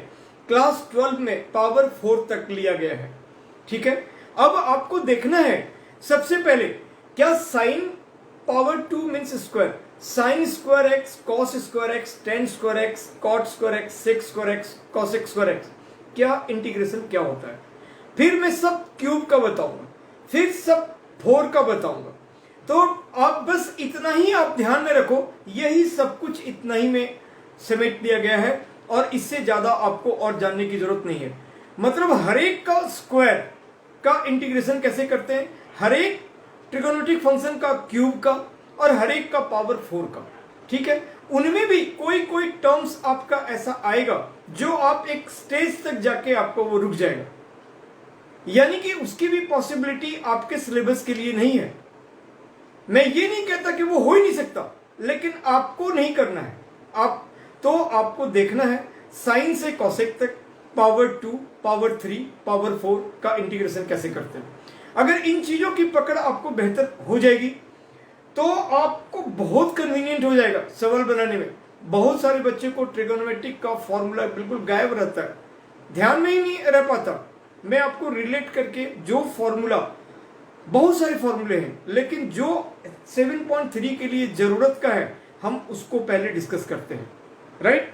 क्लास 12 में पावर 4 तक लिया गया है, ठीक है। अब आपको देखना है सबसे पहले, क्या sine power 2 means square, sin²x, cos²x, tan²x, cot²x, sec²x, cosec²x, क्या इंटीग्रेशन क्या होता है। फिर मैं सब क्यूब का बताऊंगा, फिर सब 4 का बताऊंगा। तो आप बस इतना ही आप ध्यान में रखो, यही सब कुछ इतना ही में समेट दिया गया है और इससे ज्यादा आपको और जानने की जरूरत नहीं है। मतलब हर एक का स्क्वायर का इंटीग्रेशन कैसे करते हैं, हर एक ट्रिगोनोमेट्रिक फंक्शन का क्यूब का और हर एक का पावर 4 का, ठीक है। उनमें भी कोई कोई टर्म्स आपका ऐसा आएगा जो आप एक स्टेज तक जाके आपको वो रुक जाएगा, यानी कि उसकी भी पॉसिबिलिटी आपके सिलेबस के लिए नहीं है। मैं ये नहीं कहता कि वो हो ही नहीं सकता, लेकिन आपको नहीं करना है। आपको देखना है साइन से कॉसेक तक पावर 2, पावर 3, पावर 4 का इंटीग्रेशन कैसे करते हैं। अगर इन चीजों की पकड़ आपको बेहतर हो जाएगी तो आपको बहुत कन्वीनियंट हो जाएगा सवाल बनाने में। बहुत सारे बच्चे को ट्रिगोनोमेट्रिक का फॉर्मूला बिल्कुल गायब रहता है, ध्यान में ही नहीं रह पाता। मैं आपको रिलेट करके जो फॉर्मूला, बहुत सारे फॉर्मूले हैं, लेकिन जो 7.3 के लिए जरूरत का है हम उसको पहले डिस्कस करते हैं, right.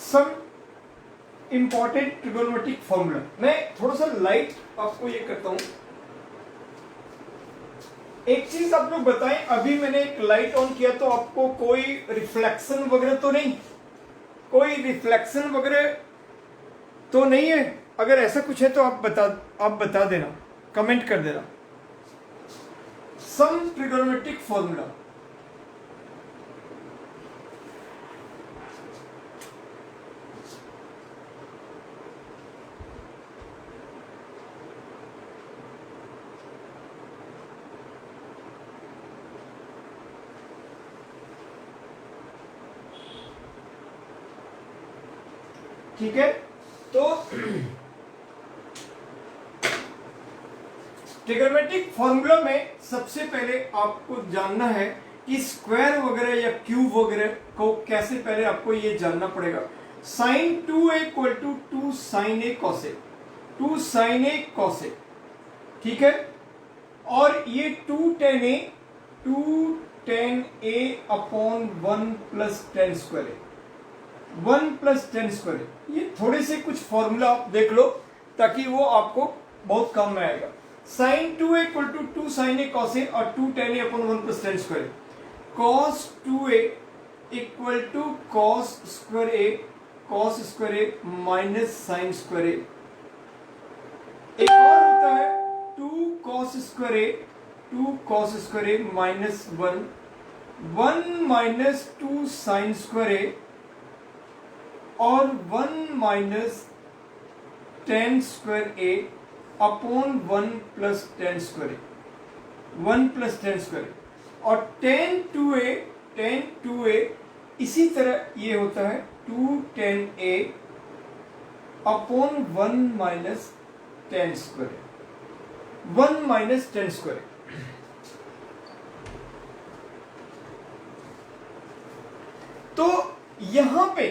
Some important trigonometric formula, मैं थोड़ा सा लाइट आपको ये करता हूं। एक चीज आप लोग बताएं, अभी मैंने एक लाइट ऑन किया तो आपको कोई रिफ्लेक्शन वगैरह तो नहीं? कोई रिफ्लेक्शन वगैरह तो नहीं है? अगर ऐसा कुछ है तो आप बता देना, कमेंट कर देना। सम ट्रिगोनोमेट्रिक फॉर्मूला, ठीक है। तो ट्रिगोनोमेट्रिक फॉर्मूला में सबसे पहले आपको जानना है कि स्क्वायर वगैरह या क्यूब वगैरह को कैसे, पहले आपको ये जानना पड़ेगा। Sine 2a equal to 2 sine a cosec, 2 sine a cosec, ठीक है। और ये 2 tan a upon 1 plus tan square A, 1 plus tan square, ये थोड़े से कुछ फॉर्मूला आप देख लो ताकि वो आपको बहुत काम में आएगा। Sine 2a equal to 2 sine A cos A और 2 tan a upon 1 plus tan square, cos 2a equal to cos square A minus sine square A. एक और होता है 2 cos square A minus 1 minus 2 sine square A और 1 minus tan square A upon 1 plus tan square A, 1 plus tan square. और tan 2a इसी तरह ये होता है 2 tan a upon 1 minus tan square, 1 minus tan square. तो यहां पे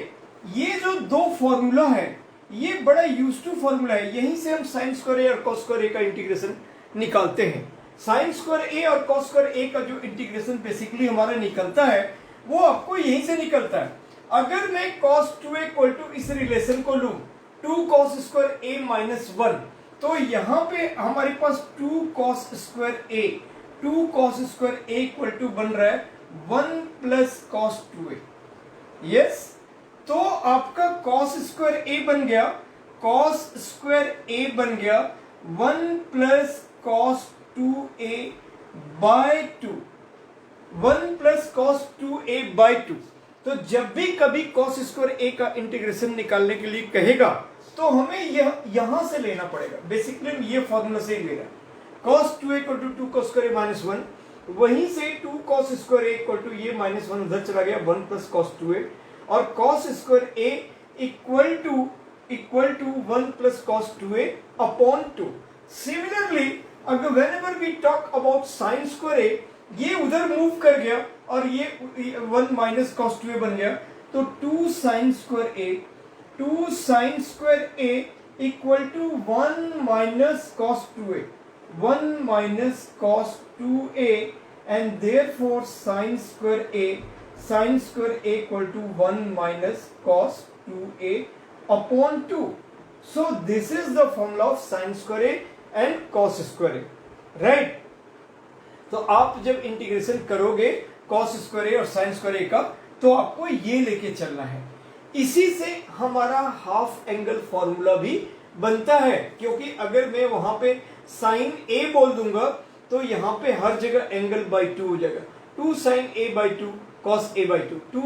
ये जो दो फॉर्मूला है ये बड़ा यूज्ड टू फॉर्मूला है, यहीं से हम साइन स्क्वायर ए और कॉस स्क्वायर ए का इंटीग्रेशन निकालते हैं। साइन स्क्वायर ए और कॉस स्क्वायर ए का जो इंटीग्रेशन बेसिकली हमारा निकलता है वो आपको यहीं से निकलता है। अगर मैं cos 2a इक्वल टू इस रिलेशन को लूं 2 cos स्क्वायर ए माइनस 1, तो यहां पे हमारे पास 2 cos square A equal to बन रहा है 1 प्लस cos 2a। यस, तो आपका cos स्क्वायर ए बन गया, cos स्क्वायर ए बन गया 1 plus cos 2a by 2, 1 plus cos 2a by 2। तो जब भी कभी cos स्क्वायर ए का इंटीग्रेशन निकालने के लिए कहेगा तो हमें यहां से लेना पड़ेगा, बेसिकली ये फॉर्मूला से ही लेना। cos 2a equal to 2 cos square A minus 1, वहीं से 2 cos square A equal to ये माइनस 1 उधर चला गया 1 प्लस cos 2a, और cos square A equal to 1 plus cos 2a upon 2। Similarly अगर whenever we talk about sin square A, ये उधर मूव कर गया और ये 1 माइनस cos 2a बन गया, तो 2 sin square A equal to 1 minus cos 2a, 1 minus cos 2a, and therefore sin square A equal to 1 minus cos 2a upon 2। So this is the formula of sin square a and cos square a, right. तो आप जब integration करोगे cos square A और sin square ए का, तो आपको ये लेके चलना है। इसी से हमारा हाफ एंगल फॉर्मूला भी बनता है, क्योंकि अगर मैं वहां पे sin a बोल दूंगा तो यहां पे हर जगह एंगल बाय 2 हो जाएगा, 2 sin a by 2 cos a by 2, 2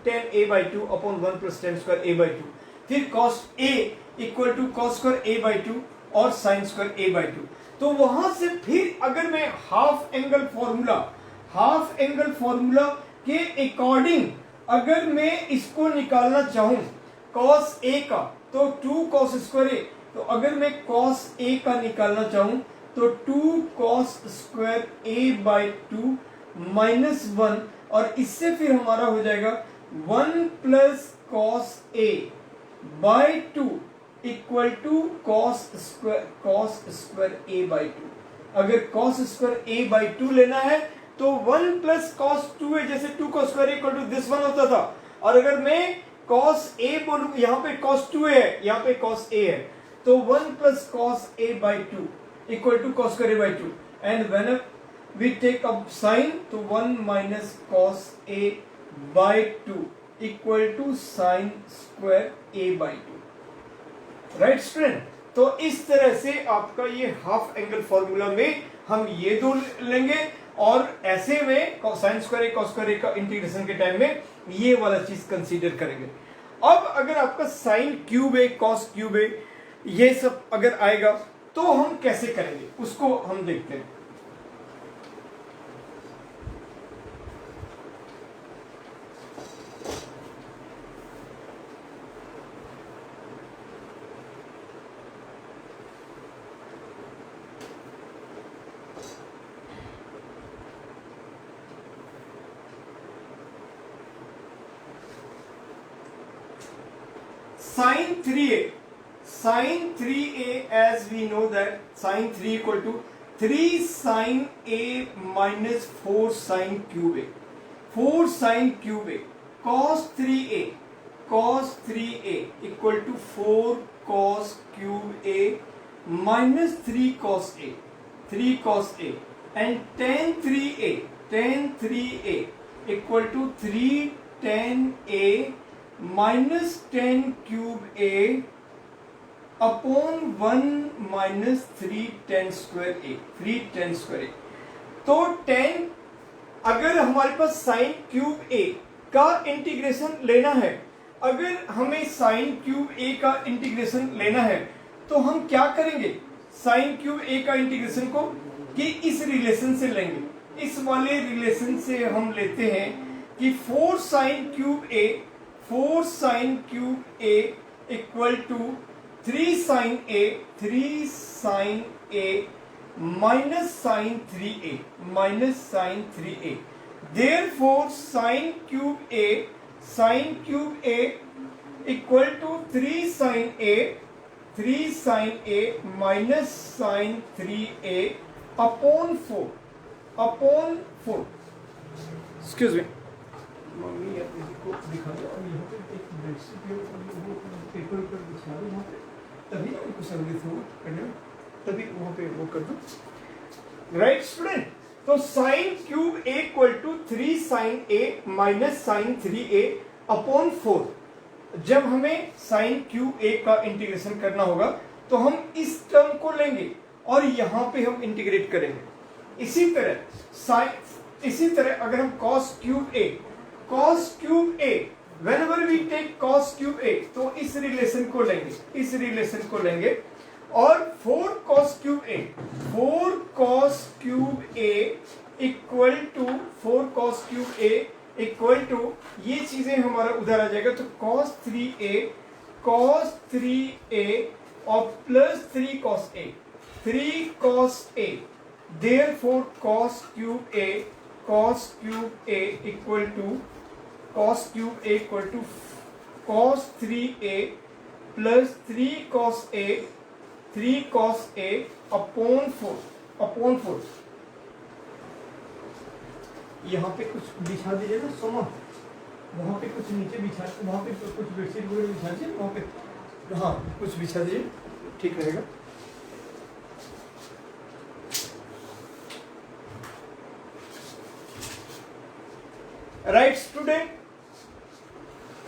tan a by 2 upon 1 plus tan square a by 2, फिर cos a equal to cos square a by 2 और sin स्क्वायर a बाय 2। तो वहां से फिर अगर मैं हाफ एंगल फॉर्मूला के अकॉर्डिंग अगर मैं इसको निकालना चाहूं cos a का, तो 2 cos स्क्वायर a, तो अगर मैं cos a का निकालना चाहूं तो 2 cos square a by 2 minus 1, और इससे फिर हमारा हो जाएगा 1 plus cos a by 2 equal to cos square a by 2। अगर cos स्क्वायर a बाय 2 लेना है तो 1 प्लस cos 2a, जैसे 2 cos square a equal to this one होता था, और अगर मैं cos a बोलूं, यहाँ पे cos 2a है, यहाँ पे cos a है, तो 1 plus cos a by 2 equal to cos square a by 2, and when we take up sine तो 1 minus cos a by 2 equal to sine square a by two. Right student, तो इस तरह से आपका ये half angle formula में हम ये दो लेंगे और ऐसे में साइन स्क्वायर ए कॉस स्क्वायर ए का इंटीग्रेशन के टाइम में ये वाला चीज कंसीडर करेंगे। अब अगर आपका साइन क्यूब ए कॉस क्यूब ए ये सब अगर आएगा तो हम कैसे करेंगे उसको हम देखते हैं। sin 3a as we know that sin 3 equal to 3 sin a minus 4 sin cube a, 4 sin cube a, cos 3a equal to 4 cos cube a minus 3 cos a, 3 cos a, and tan 3a equal to 3 tan a minus 10 cube a upon 1 minus 3 tan square a, 3 tan square a। तो tan अगर हमारे पास sign cube a का integration लेना है, अगर हमें sine cube a का integration लेना है तो हम क्या करेंगे, साइन क्यूब a का इंटीग्रेशन को कि इस रिलेशन से लेंगे। इस वाले रिलेशन से हम लेते हैं कि 4 sine cube a equal to 3 sin a minus sin 3a, therefore sin cube a equal to 3 sin a minus sin 3a upon 4। excuse me, mummy आप इसको दिखा दो और यहाँ पे एक बेडशीट है और वो पेपर पर बिछा दो वहाँ पे, तभी ना उनको सर्विस हो करने में, तभी वहाँ पे वो कर दो। राइट स्टूडेंट, तो sine cube a equal to 3 sin a minus sine 3a upon 4। जब हमें साइन क्यूब a का इंटीग्रेशन करना होगा तो हम इस टर्म को लेंगे और यहाँ पे हम इंटीग्रेट करेंगे। इसी तरह अगर हम cos cube a whenever we take cos cube a तो इस रिलेशन को लेंगे और 4 cos cube a equal to ये चीजें हमारा उधर आ जाएगा, तो cos 3a और plus 3 cos a, therefore cos cube a equal to cos 3a plus 3 cos a upon 4। यहाँ पे कुछ बिछा दीजिए ना सोमा, वहाँ पे कुछ नीचे बिछा, वहाँ पे कुछ बेडशीट वगैरह बिछा दीजिए, वहाँ पे हाँ कुछ बिछा दीजिए, ठीक रहेगा। Right student,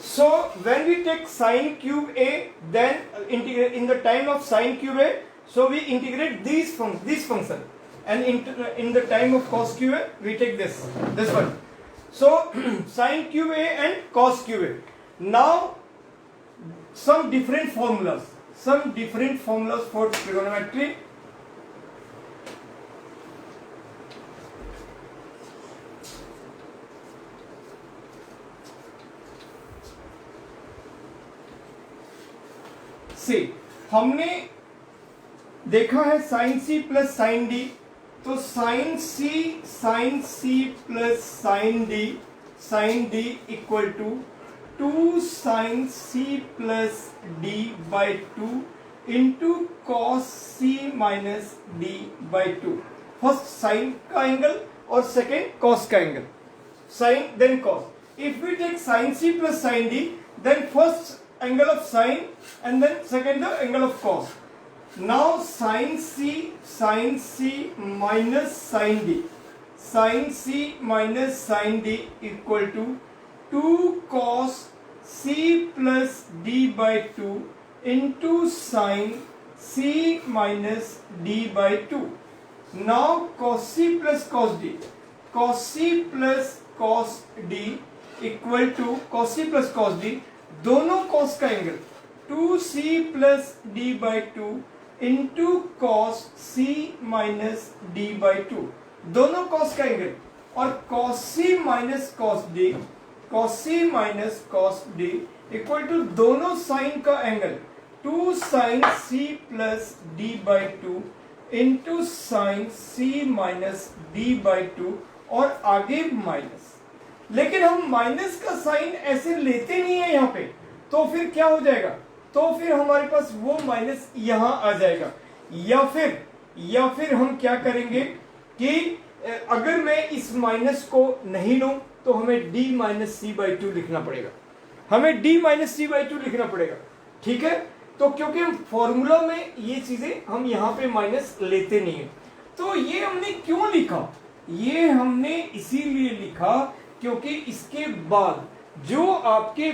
so when we take sin cube a, then in the time of sin cube a, so we integrate this function, and in the time of cos cube a we take this one. So sin cube a and cos cube a. Now some different formulas for trigonometry. से हमने देखा है sine C plus sine D, तो sine C plus sine D equal to 2 sine C plus D by 2 into cos C minus D by 2। First sine का angle और second cos का angle, sine then cos. If we take sine C plus sine D, then first angle of sine and then second the angle of cos. Now sin C minus sin D, sin C minus sin D equal to 2 cos c plus d by 2 into sin c minus d by 2. Now cos c plus cos d, cos c plus cos d equal to cos c plus cos d, दोनों cos का angle 2c plus d by 2 into cos c minus d by 2, दोनों cos का angle, और cos c minus cos d, cos c minus cos d equal to दोनों sine का angle 2 sin c plus d by 2 into sine c minus d by 2, और आगे minus. लेकिन हम minus का साइन ऐसे लेते नहीं है यहाँ पे, तो फिर क्या हो जाएगा, तो फिर हमारे पास वो माइनस यहां आ जाएगा, या फिर हम क्या करेंगे कि अगर मैं इस माइनस को नहीं लूं तो हमें d माइनस सी बाई 2 लिखना पड़ेगा, हमें d माइनस सी बाई 2 लिखना पड़ेगा। ठीक है, तो क्योंकि हम फॉर्मूला में ये चीजें हम यहाँ पे माइनस लेते नहीं है, तो ये हमने क्यों लिखा, ये हमने इसीलिए लिखा क्योंकि इसके बाद जो आपके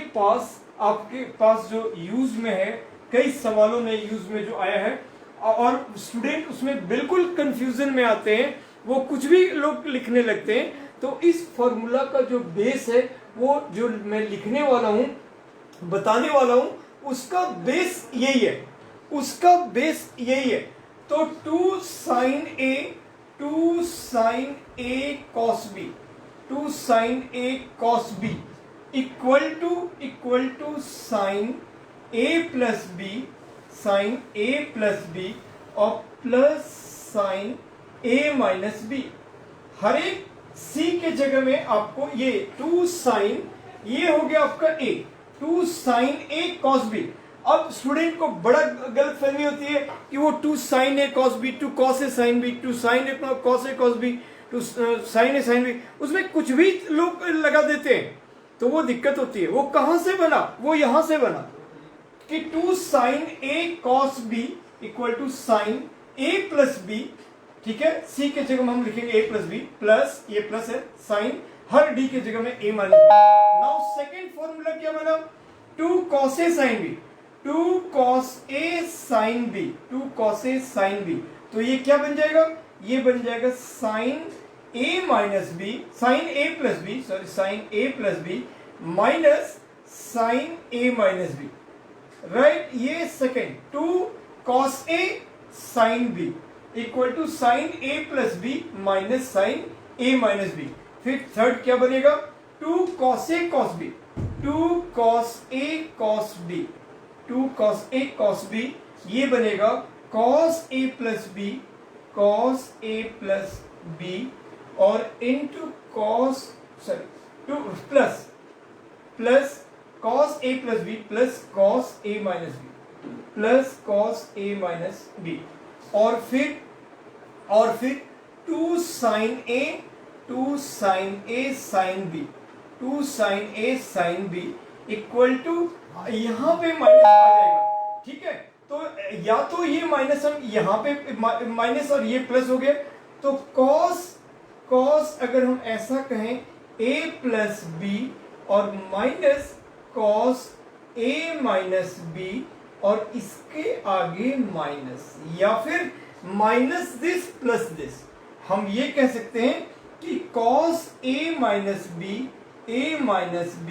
पास जो यूज में है, कई सवालों में यूज में जो आया है, और स्टूडेंट उसमें बिल्कुल कंफ्यूजन में आते हैं, वो कुछ भी लोग लिखने लगते हैं। तो इस फॉर्मूला का जो बेस है, वो जो मैं लिखने वाला हूं, बताने वाला हूं, उसका बेस यही है, उसका बेस यही है। तो 2 sin a cos b, 2 sin a cos b equal to sine a plus b और plus sine a minus b। हर एक c के जगह में आपको ये 2 साइन, ये हो गया आपका a, 2 sine a cos b। अब स्टूडेंट को बड़ा गलत फहमी होती है कि वो 2 sine a cos b, 2 cos a sin b, 2 sine a cos b, 2 sine a sin b, उसमें कुछ भी लोग लगा देते हैं, तो वो दिक्कत होती है। वो कहां से बना, वो यहां से बना कि 2 sine a cos b equal to sine a plus b। ठीक है, c के जगह में हम लिखेंगे a प्लस b, प्लस ये प्लस है, साइन हर d के जगह में a minus b। Now second formula क्या बना, 2 cos a sin b, 2 cos a sin b, 2 cos a sin b, तो ये क्या बन जाएगा, ये बन जाएगा sine a minus b, sine a plus b, sorry sine a plus b minus sine a minus b, right. ये second 2 cos a sin b equal to sine a plus b minus sine a minus b। फिर third क्या बनेगा, 2 cos a cos b, 2 cos a cos b, 2 cos a cos b, ये बनेगा cos a plus b, cos a plus b और into cos, sorry two plus cos a plus b plus cos a minus b plus cos a minus b, और फिर 2 sin a, 2 sin a sin b, 2 sin a sin b equal to, यहां पे minus आ जाएगा। ठीक है, तो या तो ये माइनस हम यहां पे माइनस और ये प्लस हो गया, तो cos अगर हम ऐसा कहें a प्लस b और minus cos a minus b और इसके आगे माइनस, या फिर माइनस दिस प्लस दिस। हम ये कह सकते हैं कि cos a minus b, a minus b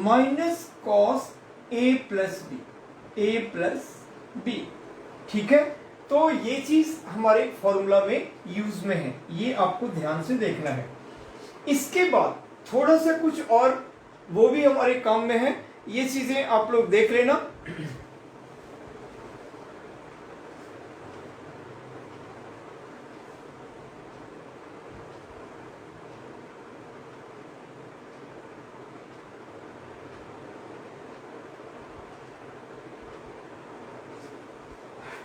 minus cos a plus b। ठीक है, तो ये चीज हमारे फॉर्मूला में यूज में है, ये आपको ध्यान से देखना है। इसके बाद थोड़ा सा कुछ और वो भी हमारे काम में है, ये चीजें आप लोग देख लेना।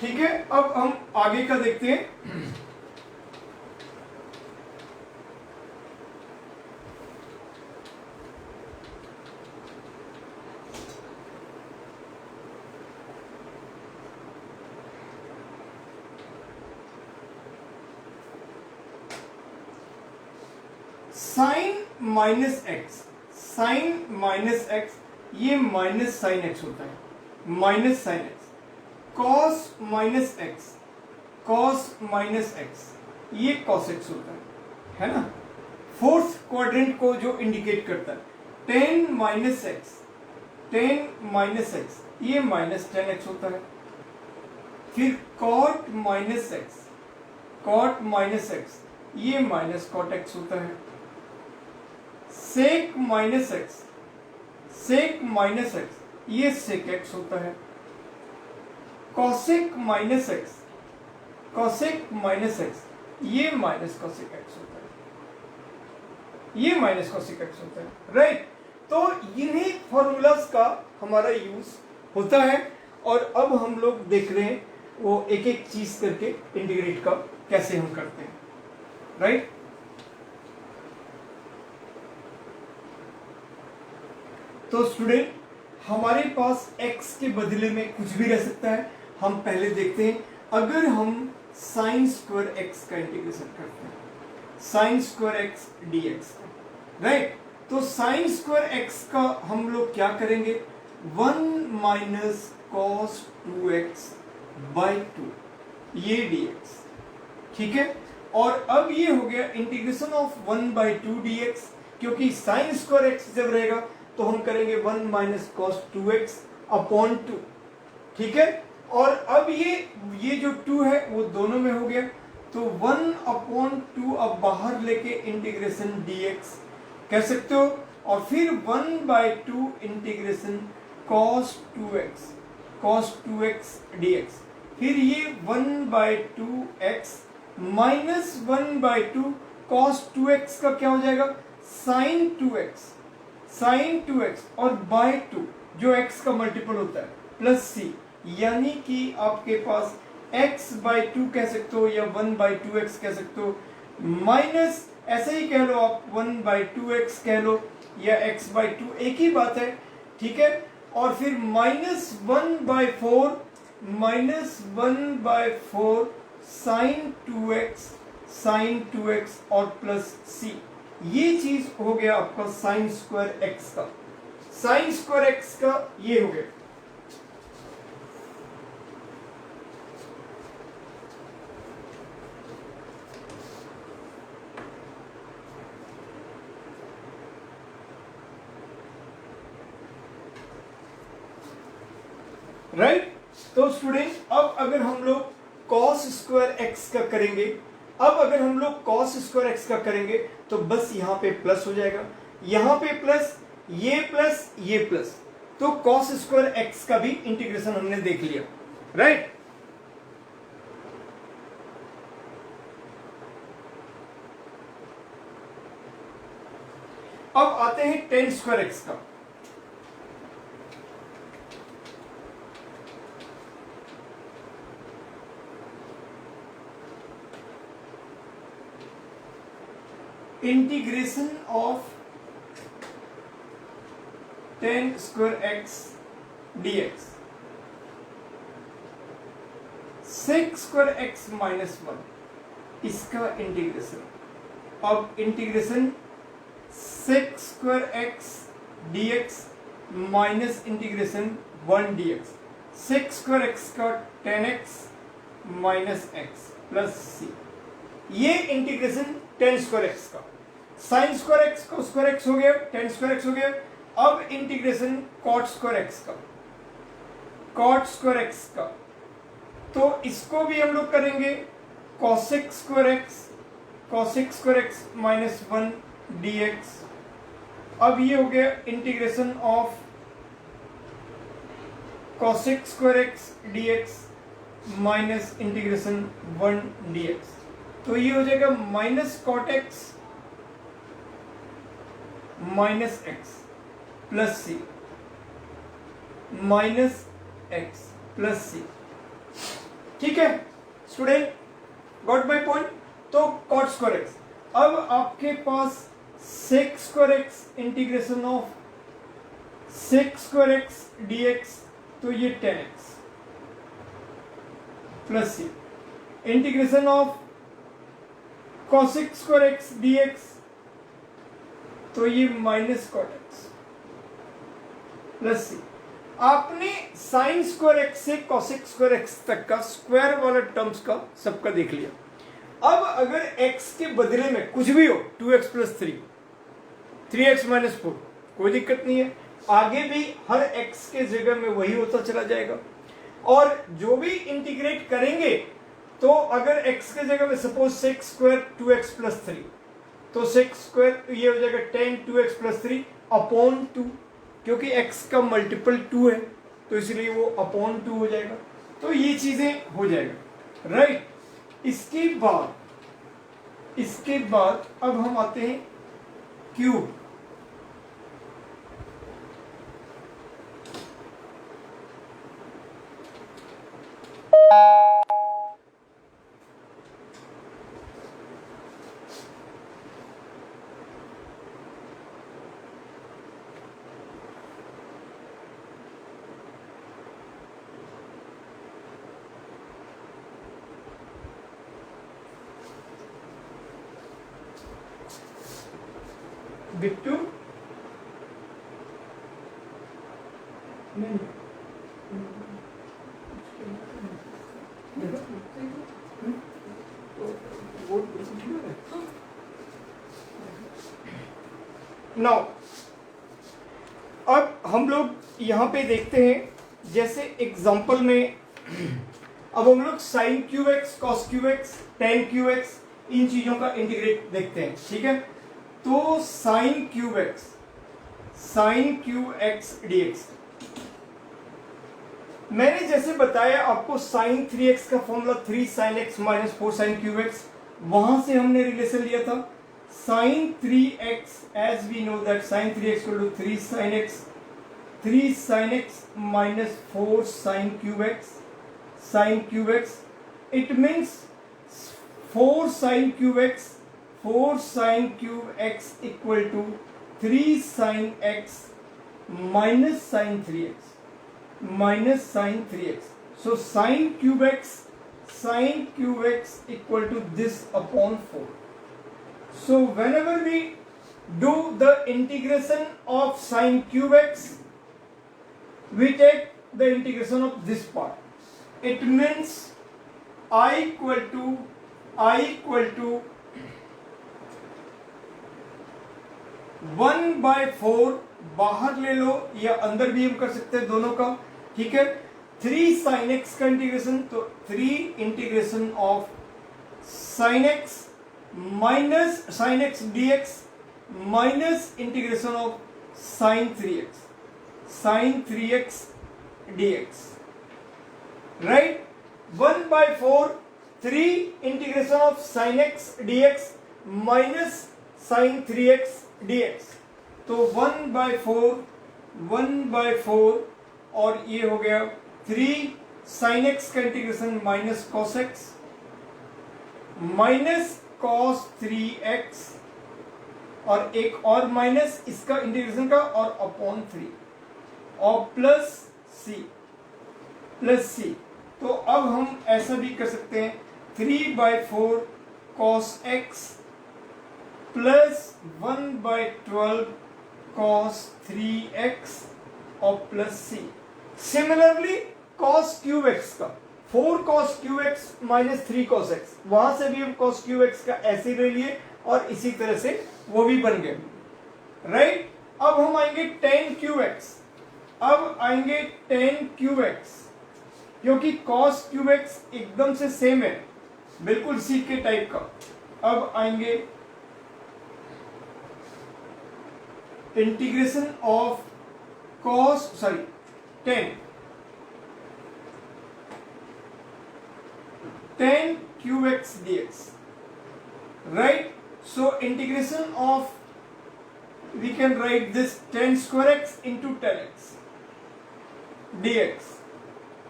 ठीक है, अब हम आगे का देखते हैं। Sine minus x, sine minus x, ये माइनस साइन एक्स होता है, minus sine x. Cos minus x, cos minus x, ये कॉस एक्स होता है ना। फोर्थ क्वाड्रेंट को जो इंडिकेट करता है, tan minus x, tan minus x, ये माइनस टेन एक्स होता है। फिर cot minus x, cot minus x, ये माइनस कॉट एक्स होता है। Sec minus x, sec minus x, ये सेक एक्स होता है। Cosec minus x, cosec minus x, ये माइनस कॉसेक एक्स होता है, ये माइनस कॉसेक एक्स होता है, राइट। तो इन्हीं फॉर्मूलाज का हमारा यूज होता है और अब हम लोग देख रहे हैं वो एक एक चीज करके इंटीग्रेट का कैसे हम करते हैं, राइट। तो स्टूडेंट हमारे पास x के बदले में कुछ भी रह सकता है। हम पहले देखते हैं, अगर हम साइन स्क्वायर x का इंटीग्रेशन करते हैं, साइन स्क्वायर x dx का, राइट। तो साइन स्क्वायर x का हम लोग क्या करेंगे, 1 माइनस कॉस 2x बाई 2, ये dx, ठीक है। और अब ये हो गया इंटीग्रेशन ऑफ 1 बाई 2 dx, क्योंकि साइन स्क्वायर x जब रहेगा तो हम करेंगे 1 माइनस कॉस 2x अपॉन 2, ठीक है। और अब ये जो 2 है वो दोनों में हो गया, तो 1 अपॉन 2 अब बाहर लेके इंटीग्रेशन dx कह सकते हो, और फिर 1 by 2 integration cos 2x, cos 2x dx, फिर ये 1 by 2x minus 1 by 2 cos 2x का क्या हो जाएगा, sin 2x, sin 2x और बाई 2 जो x का मल्टीपल होता है प्लस c, यानी कि आपके पास x बाई 2 कह सकते हो या 1 बाई 2x कह सकते हो, माइनस ऐसे ही कह लो आप 1 बाई 2x कह लो या x बाई 2, एक ही बात है, ठीक है। और फिर minus 1 by 4, minus 1 by 4 sine 2x, sine 2x और प्लस c, ये चीज हो गया आपका साइन स्क्वायर x का, साइन स्क्वायर x का ये हो गया। राइट। तो स्टूडेंट अब अगर हम लोग cos स्क्वायर x का करेंगे, अब अगर हम लोग cos स्क्वायर x का करेंगे तो बस यहां पे प्लस हो जाएगा, यहां पे प्लस, ये प्लस, तो cos स्क्वायर x का भी इंटीग्रेशन हमने देख लिया, राइट। अब आते हैं tan स्क्वायर x का। Integration of tan square x dx, sec square x minus 1, इसका इंटीग्रेशन। अब integration sec square x dx minus integration 1 dx, sec square x का tan x minus x plus c, ये integration tan square x का। Sine square x का square x हो गया, tan square x हो गया। अब इंटीग्रेशन cot स्क्वायर x का, cot स्क्वायर x का, तो इसको भी हम लोग करेंगे cosec square x, cosec square x minus 1 dx। अब ये हो गया integration of cosec square x dx minus integration 1 dx, तो ये हो जाएगा minus cot x minus x plus c, minus x plus c, ठीक है स्टूडेंट, गॉट माय पॉइंट। तो कॉट स्क्वायर एक्स, अब आपके पास sec square x integration of sec square x dx, तो ये 10x plus C, integration of cosec square x dx, तो ये माइनस कॉट एक्स, प्लस सी। आपने साइन स्क्वायर एक्स से कॉसेक स्क्वायर एक्स तक का स्क्वायर वाला टर्म्स का सबका देख लिया। अब अगर x के बदले में कुछ भी हो, 2x प्लस 3, 3x माइनस 4, कोई दिक्कत नहीं है, आगे भी हर x के जगह में वही होता चला जाएगा। और जो भी इंटीग्रेट करेंगे तो अगर x के जगह में suppose sex square 2x plus 3, तो सेक्स स्क्वायर ये हो जाएगा 10 2x प्लस 3 अपॉन 2, क्योंकि x का मल्टीपल 2 है तो इसलिए वो अपॉन 2 हो जाएगा। तो ये चीजें हो जाएगा, राइट। इसके बाद अब हम आते हैं क्यूब। बिट्टू नाउ अब हम लोग यहाँ पे देखते हैं, जैसे एग्जांपल में अब हम लोग sine cube x, cos cube x, tan cube x, इन चीजों का इंटीग्रेट देखते हैं, ठीक है। तो साइन क्यूब एक्स डीएक्स, मैंने जैसे बताया आपको साइन 3x का formula 3 sine x minus 4 sine cube x, वहां से हमने रिलेशन लिया था sine 3x, as we know that sine 3x equal to 3 sine x minus 4 sine cube x, it means 4 sine cube x equal to 3 sine x minus sine 3x, so sin cube x equal to this upon 4. So whenever we do the integration of sin cube x, we take the integration of this part. It means I equal to 1/4, बाहर ले लो या अंदर भी हम कर सकते हैं, दोनों का, ठीक है। 3 साइन एक्स का इंटीग्रेशन, तो 3 integration of sine x minus sine x dx minus integration of sine 3x dx, right. 1/4 3 integration of sine x dx minus sine 3x dx, तो 1/4 और ये हो गया 3 साइन एक्स का integration minus cos x minus cos 3x, और एक और minus इसका इंटीग्रेशन का और अपॉन 3 और प्लस सी। तो अब हम ऐसा भी कर सकते हैं 3/4 cos x plus 1/12 cos 3x और प्लस सी। सिमिलरली कॉस क्यूब एक्स का 4 cos cube x minus 3 cos x, वहां से भी हम कॉस क्यूब एक्स का ऐसे ले लिए और इसी तरह से वो भी बन गए, राइट। अब हम आएंगे 10 क्यूब एक्स, क्योंकि कॉस क्यूब एक्स एकदम से सेम है, बिल्कुल सी के टाइप का। अब आएंगे integration of cos 10 cube x dx, right? So integration of, we can write this 10 square x into 10x dx,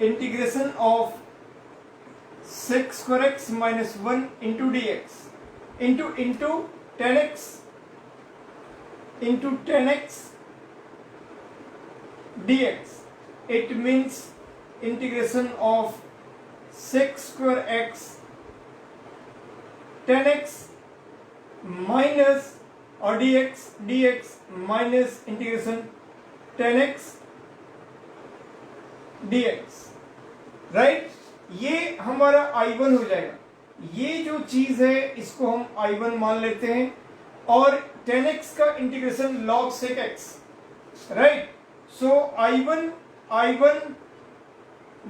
integration of 6 square x minus 1 into dx into 10x into 10x dx. It means integration of 6 square x 10x minus or dx minus integration 10x dx, right. ये हमारा I1 हो जाएगा। ये जो चीज है इसको हम I1 मान लेते हैं, और 10x का integration log sec x, right. So I1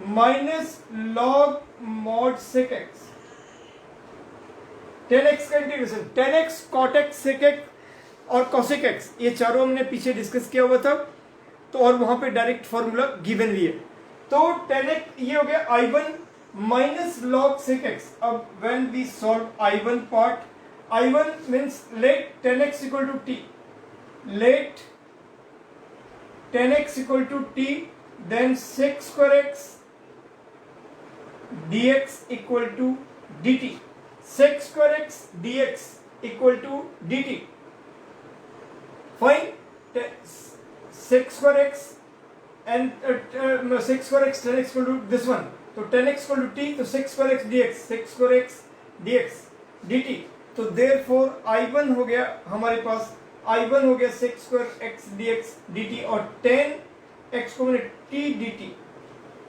minus log mod sec x, 10x का integration 10x cot x sec x और cosec x, ये चारों हमने पीछे डिस्कस किया हुआ था, तो और वहां पे डायरेक्ट फॉर्मूला गिवन भी है। तो 10x ये हो गया I1 minus log sec x। अब when we solve I1 part, I1 means let 10x equal to t, let 10x equal to t, then sec square x dx equal to dt, sec square x dx equal to dt, fine. sec square x and sec square x 10x equal to this one, तो 10x equal to t, तो sec square x dx, sec square x dx dt, तो therefore I1 हो गया हमारे पास, I1 हो गया sec square x dx dt, और 10x को मैंने t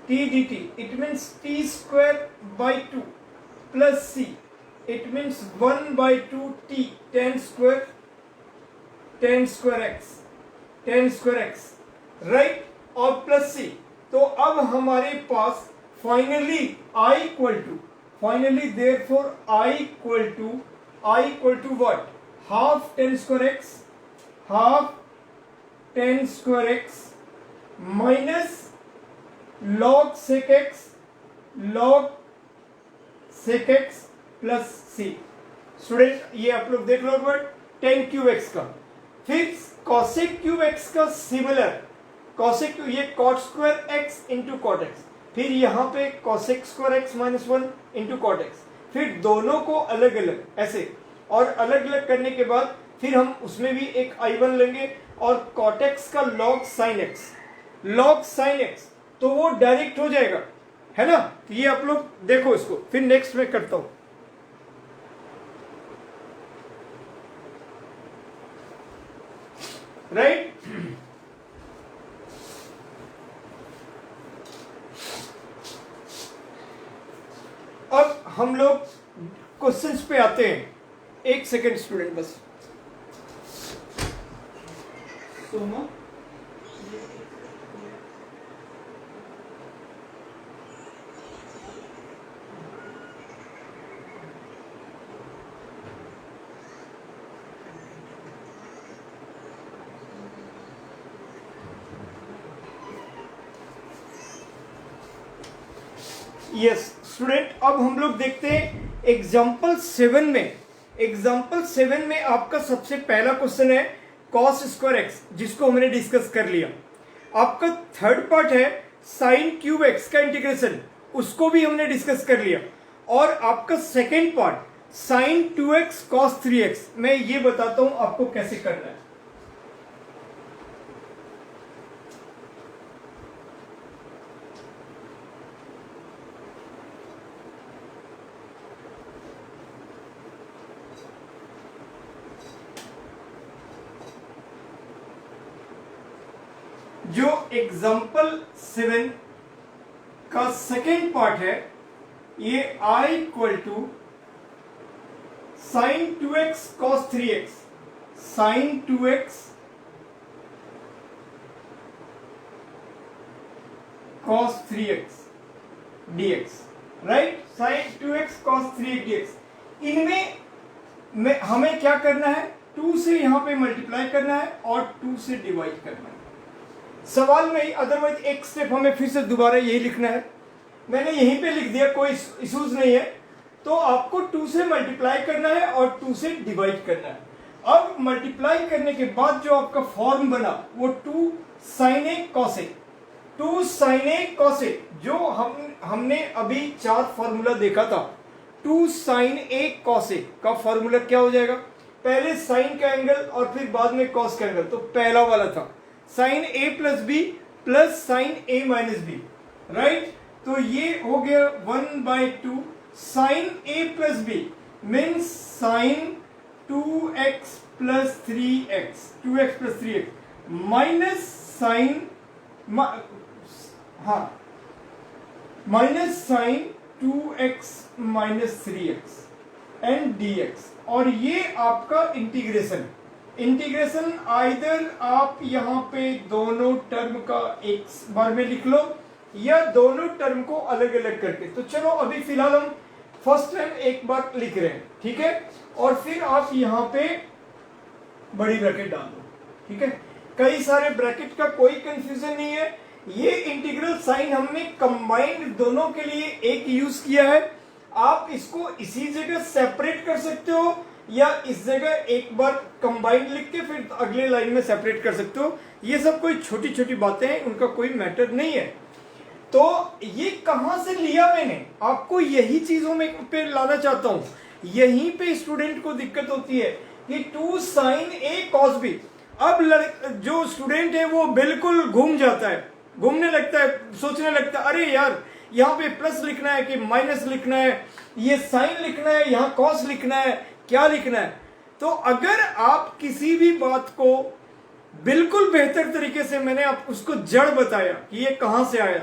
dt, it means t square by 2 plus c, it means 1 by 2 t, 10 square x, right, और प्लस c। तो अब हमारे पास finally I equal to, finally therefore I equal to what, half 10 square x minus log sec x plus c। Student ये आप लोग देख लो एक बार, 10 क्यूब x का, फिर cosec क्यूब x का सिमिलर, cosec ये cot square x into cot x, फिर यहाँ पे cosec square x minus 1 into cot x, फिर दोनों को अलग अलग ऐसे, और अलग अलग करने के बाद फिर हम उसमें भी एक I1 लेंगे, और cot x का log sin x, तो वो डायरेक्ट हो जाएगा, है ना। तो ये आप लोग देखो इसको, फिर नेक्स्ट में करता हूं, राइट। अब हम लोग क्वेश्चंस पे आते हैं। एक सेकेंड स्टूडेंट बस। सोमा यस स्टूडेंट, अब हम लोग देखते हैं एग्जाम्पल 7 में आपका सबसे पहला क्वेश्चन है cos स्क्वायर एक्स, जिसको हमने डिस्कस कर लिया। आपका थर्ड पार्ट है साइन क्यूब एक्स का इंटीग्रेशन, उसको भी हमने डिस्कस कर लिया। और आपका second part sign 2x cos 3x, मैं ये बताता हूं आपको कैसे करना है। जो एग्जाम्पल 7 का सेकेंड पार्ट है, ये I equal to sine 2x cos 3x, sine 2x cos 3x dx, right, sine 2x cos 3x dx। इनमें हमें क्या करना है, 2 से यहां पे मल्टीप्लाई करना है और 2 से डिवाइड करना है सवाल में ही। अदरवाइज एक स्टेप हमें फिर से दोबारा यही लिखना है, मैंने यहीं पे लिख दिया, कोई इश्यूज नहीं है। तो आपको 2 से मल्टीप्लाई करना है और 2 से डिवाइड करना है। अब मल्टीप्लाई करने के बाद जो आपका फॉर्म बना वो 2 sin a cos a, 2 sin a cos a, जो हमने अभी 4 फॉर्मूला देखा था। 2 sin a cos a का फॉर्मूला क्या हो जाएगा, पहले साइन का एंगल और फिर बाद में कॉस का एंगल, तो पहला वाला था sine a plus B plus sine a minus B, right. तो ये हो गया 1/2 sine a plus B means sine 2x plus 3x minus sine, हाँ minus sine 2x minus 3x and dx, और ये आपका इंटीग्रेशन आइदर आप यहाँ पे दोनों टर्म का एक बार में लिख लो या दोनों टर्म को अलग अलग करके। तो चलो अभी फिलहाल हम फर्स्ट टाइम एक बार लिख रहे हैं, ठीक है, और फिर आप यहाँ पे बड़ी ब्रैकेट डाल दो, ठीक है। कई सारे ब्रैकेट का कोई कंफ्यूजन नहीं है। ये इंटीग्रल साइन हमने कंबाइंड दोनों के लिए एक यूज किया है। आप इसको इसी जगह सेपरेट कर सकते हो या इस जगह एक बार कंबाइंड लिख के फिर अगले लाइन में सेपरेट कर सकते हो। ये सब कोई छोटी छोटी बातें हैं, उनका कोई मैटर नहीं है। तो ये कहां से लिया मैंने, आपको यही चीजों में पे लाना चाहता हूं। यहीं पे स्टूडेंट को दिक्कत होती है कि 2 sin a cos b। अब जो स्टूडेंट है वो बिल्कुल घूम जाता है, घूमने लगता है, सोचने लगता है अरे यार यहाँ पे प्लस लिखना है कि माइनस लिखना है, ये साइन लिखना है, यहाँ कॉस लिखना है, क्या लिखना है। तो अगर आप किसी भी बात को बिल्कुल बेहतर तरीके से, मैंने आप उसको जड़ बताया कि ये कहां से आया,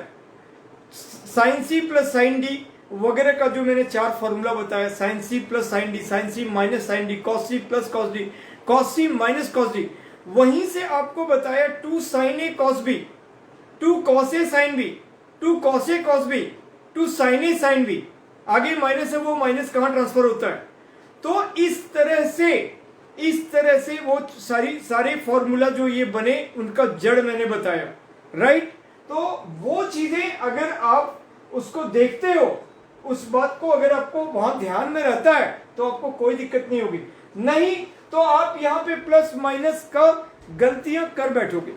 sine C plus sine D वगैरह का जो मैंने 4 फॉर्मूला बताया, sine C plus sine D, sine C minus sine D, cos C plus cos D, cos C minus cos D, वहीं से आपको बताया 2 sin a cos b, 2 cos a sin b, 2 cos a cos b, 2 sin a sin b। आगे minus है, वो minus कहां transfer होता है। तो इस तरह से वो सारे फॉर्मूला जो ये बने उनका जड़ मैंने बताया, राइट। तो वो चीजें अगर आप उसको देखते हो, उस बात को अगर आपको वहां ध्यान में रहता है तो आपको कोई दिक्कत नहीं होगी। नहीं तो आप यहाँ पे प्लस माइनस का गलतियां कर बैठोगे।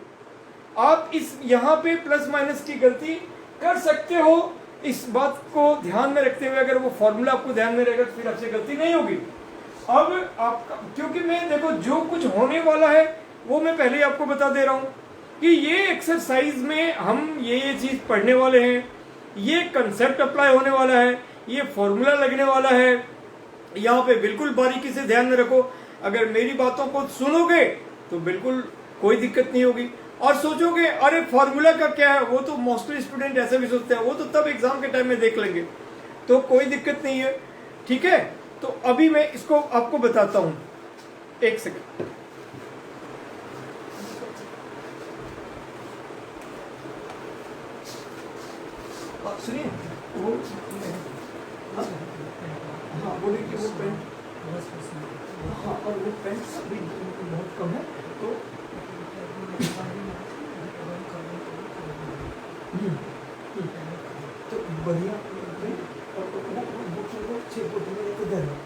आप इस यहाँ पे प्लस माइनस की गलती कर सकते हो। इस बात को ध्यान में रखते हुए अगर वो फॉर्मूला आपको ध्यान में रहेगा तो फिर आपसे गलती नहीं होगी। अब आपका, क्योंकि मैं देखो जो कुछ होने वाला है वो मैं पहले ही आपको बता दे रहा हूं कि ये एक्सरसाइज में हम ये चीज पढ़ने वाले हैं, ये कंसेप्ट अप्लाई होने वाला है, ये फॉर्मूला लगने वाला है। यहाँ पे बिल्कुल बारीकी से ध्यान में रखो। अगर मेरी बातों को सुनोगे तो बिल्कुल कोई दिक्कत नहीं होगी, और सोचोगे अरे फॉर्मूला का क्या है, वो तो मोस्टली स्टूडेंट ऐसे भी सोचते हैं, वो तो तब एग्जाम के टाइम में देख लेंगे, तो कोई दिक्कत नहीं है, ठीक है। तो अभी मैं इसको आपको बताता हूं, एक सेकंड। सुनिए, वो हाँ बोले कि वो पेन, हाँ, और वो पेन अभी बहुत कम है, तो बढ़िया। और वो 6 फुट में एक इधर है,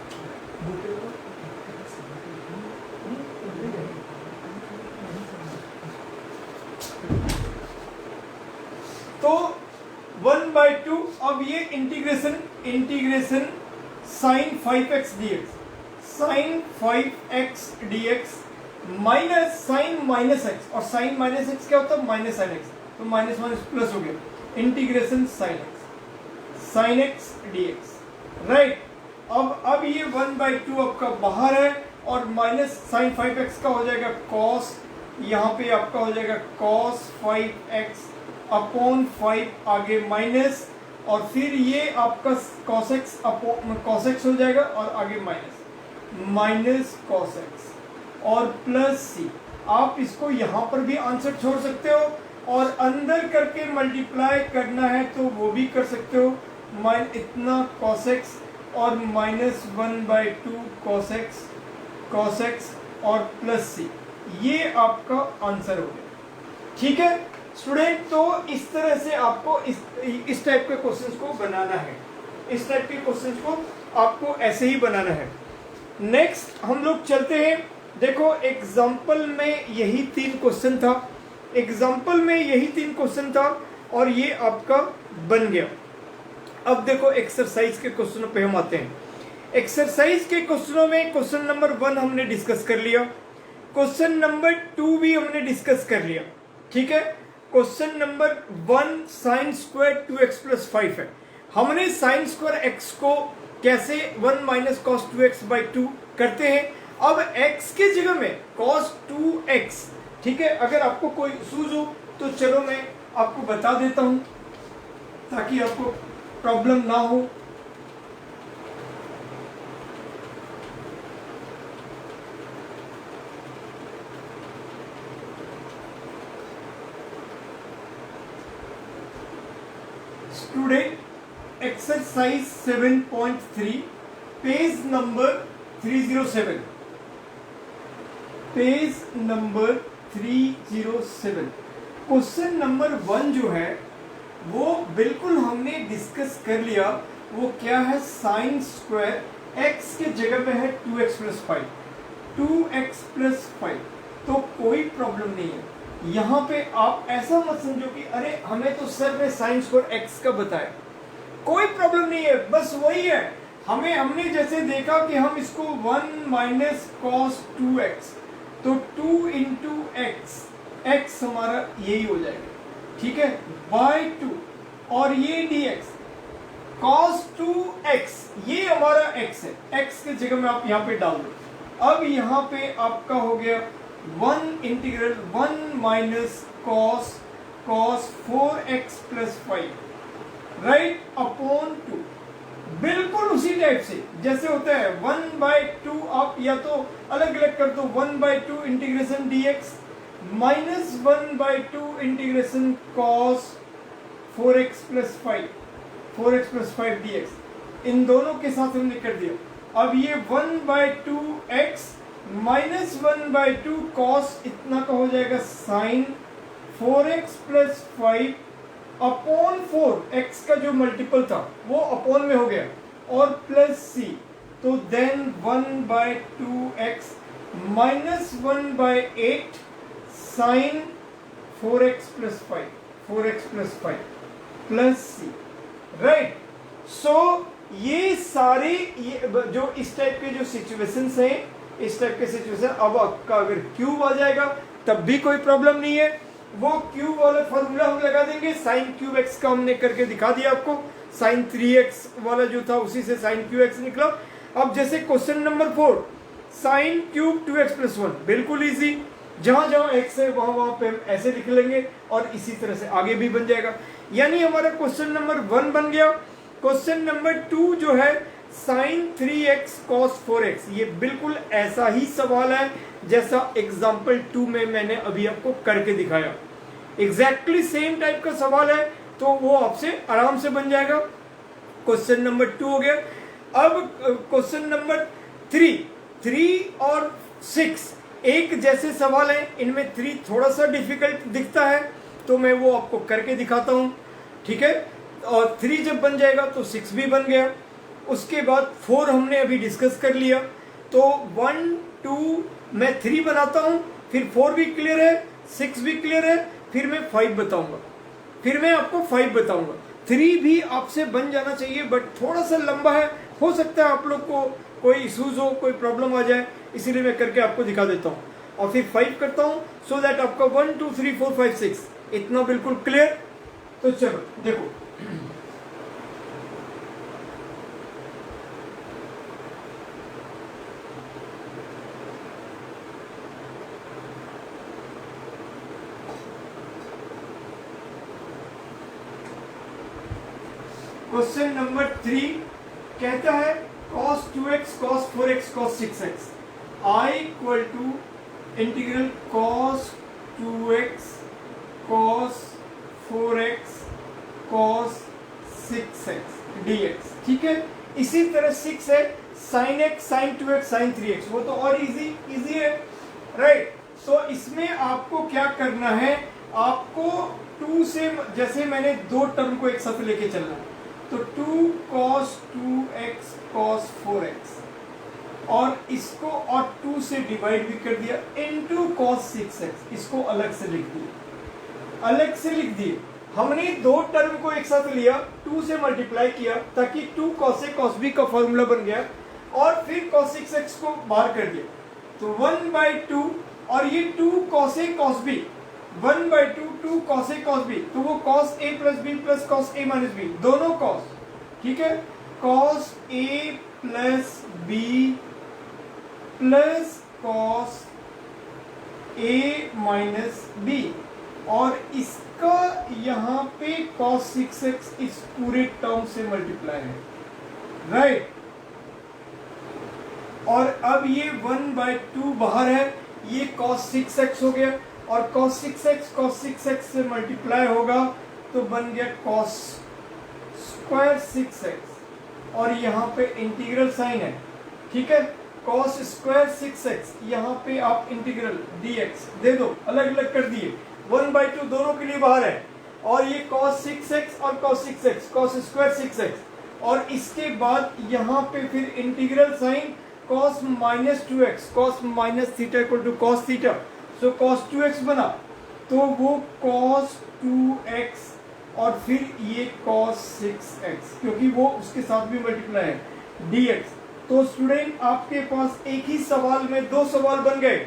तो 1/2। अब ये integration sine 5x dx, sine 5x dx minus sine minus x, और साइन माइनस एक्स क्या होता है, माइनस साइन एक्स, तो माइनस माइनस प्लस हो गया, integration sine x dx, right. अब ये 1/2 आपका बाहर है, और माइनस साइन 5x का हो जाएगा कॉस, यहाँ पे आपका हो जाएगा कॉस 5x अपॉन 5, आगे माइनस, और फिर ये आपका cos x हो जाएगा, और आगे माइनस cos x और प्लस c। आप इसको यहाँ पर भी आंसर छोड़ सकते हो, और अंदर करके मल्टीप्लाई करना है तो वो भी कर सकते हो, इतना cos x और माइनस 1/2 cos x और प्लस c, ये आपका आंसर हो गया, ठीक है स्टूडेंट। तो इस तरह से आपको इस टाइप के क्वेश्चंस को बनाना है, इस टाइप के क्वेश्चंस को आपको ऐसे ही बनाना है। नेक्स्ट हम लोग चलते हैं। देखो एग्जाम्पल में यही 3 क्वेश्चन था, एग्जाम्पल में यही 3 क्वेश्चन था, और ये आपका बन गया। अब देखो एक्सरसाइज के क्वेश्चनों पे हम आते हैं। एक्सरसाइज के क्वेश्चनों में क्वेश्चन नंबर 1 हमने डिस्कस कर लिया, क्वेश्चन नंबर 2 भी हमने डिस्कस कर लिया, ठीक है। Question number 1 sine square 2x plus 5 है। हमने साइन स्क्वायर x को कैसे 1 माइनस कॉस 2x/2 करते हैं। अब x के जगह में cos 2x, ठीक है। अगर आपको कोई सूझ हो तो चलो मैं आपको बता देता हूं ताकि आपको प्रॉब्लम ना हो। Student exercise 7.3 page number 307, page number 307। Question number 1 जो है वो बिल्कुल हमने डिस्कस कर लिया। वो क्या है, साइन स्क्वायर, x के जगह पे है 2x प्लस 5, 2x प्लस 5, तो कोई प्रॉब्लम नहीं है। यहाँ पे आप ऐसा मत समझो कि अरे हमें तो सर ने साइन स्क्वायर x का बताया, कोई प्रॉब्लम नहीं है, बस वही है। हमने जैसे देखा कि हम इसको 1 माइनस कॉस 2x, तो 2 इंटू एक्स, एक्स हमारा यही हो जाएगा, ठीक है, बाय 2, और ये dx cos 2x, ये हमारा x है, x के जगह में आप यहाँ पे डाल दो। अब यहाँ पे आपका हो गया 1 integral 1 minus cos 4x plus 5 right upon 2, बिल्कुल उसी टाइप से जैसे होता है 1/2। आप या तो अलग अलग कर दो, 1/2 integration dx minus 1/2 integration cos 4x plus 5 dx, इन दोनों के साथ हमने कर दिया। अब ये 1/2x माइनस 1/2 कॉस इतना का हो जाएगा sign 4x plus 5 upon 4, x का जो मल्टीपल था वो अपॉन में हो गया, और प्लस c, तो then 1/2x minus 1/8 sine 4x plus 5 plus c, right. So ये सारे जो इस टाइप के जो सिचुएशंस हैं, इस टाइप के सिचुएशन, अब आपका अगर क्यूब आ जाएगा तब भी कोई प्रॉब्लम नहीं है। वो क्यूब वाला फॉर्मूला हम लगा देंगे, साइन क्यूब एक्स का हमने करके दिखा दिया आपको, साइन 3x वाला जो था उसी से साइन क्यूब एक्स निकला। अब जैसे question number 4, sine cube 2x plus 1, बिल्कुल इजी, जहां जहां x है वहां पे हम ऐसे लिख लेंगे और इसी तरह से आगे भी बन जाएगा। यानी हमारा क्वेश्चन नंबर 1 बन गया। क्वेश्चन नंबर 2 जो है साइन 3x cos 4x, ये बिल्कुल ऐसा ही सवाल है जैसा एग्जाम्पल 2 में मैंने अभी आपको करके दिखाया, एग्जैक्टली सेम टाइप का सवाल है, तो वो आपसे आराम से बन जाएगा। क्वेश्चन नंबर 2 हो गया। अब क्वेश्चन नंबर 3 और 6 एक जैसे सवाल है, इनमें 3 थोड़ा सा डिफिकल्ट दिखता है, तो मैं वो आपको करके दिखाता हूं, ठीक है। और 3 जब बन जाएगा तो 6 भी बन गया। उसके बाद 4 हमने अभी डिस्कस कर लिया, तो 1 2 मैं 3 बनाता हूं, फिर 4 भी क्लियर है, 6 भी क्लियर है, फिर मैं 5 बताऊंगा, फिर मैं आपको 5 बताऊंगा। 3 भी आपसे बन जाना चाहिए, बट थोड़ा सा लंबा है, हो सकता है आप लोग को कोई इश्यूज हो, कोई प्रॉब्लम आ जाए, इसीलिए मैं करके आपको दिखा देता हूँ। और फिर 5 करता हूँ, सो दैट आपका 1 2 3 4 5 6 इतना बिल्कुल क्लियर। तो चलो देखो, क्वेश्चन नंबर 3 कहता है cos 2x cos 4x cos 6x I equal to integral cos 2x cos 4x cos 6x dx, ठीक है। इसी तरह 6 है sin x sin 2x sin 3x, वो तो और इजी है, राइट। सो इसमें आपको क्या करना है, आपको 2 से, जैसे मैंने 2 टर्म को एक साथ लेके चलना है, तो 2 cos 2x cos 4x, और इसको और 2 से डिवाइड भी कर दिया, इनटू cos 6x, इसको अलग से लिख दिए। हमने 2 टर्म को एक साथ लिया, 2 से मल्टीप्लाई किया, ताकि 2 cos a cos b का फॉर्मूला बन गया, और फिर cos 6x को बाहर कर दिया, तो 1/2, और ये 2 cos a cos b, 1/2 2 cos a cos b, तो वो cos a plus b plus cos a minus b, दोनों cos, ठीक है, cos a plus b plus cos a minus b, और इसका यहाँ पे cos 6x इस पूरे टर्म से मल्टीप्लाई है, राइट। और अब ये 1/2 बाहर है, ये cos 6x हो गया, और cos 6x से मल्टीप्लाई होगा तो बन गया cos स्क्वायर 6x, और यहाँ पे इंटीग्रल साइन है, ठीक है। cos स्क्वायर 6x, यहाँ पे आप इंटीग्रल dx दे दो, अलग अलग कर दिए, 1/2 दोनों के लिए बाहर है, और ये cos 6x और cos 6x, cos square 6x, और इसके बाद यहाँ पे फिर integral sine cos -2x, cos minus theta equal to cos theta, so cos 2x बना, तो वो cos 2x और फिर ये cos 6x, क्योंकि वो उसके साथ भी मल्टीप्लाई है, dx। तो स्टूडेंट आपके पास एक ही सवाल में दो सवाल बन गए,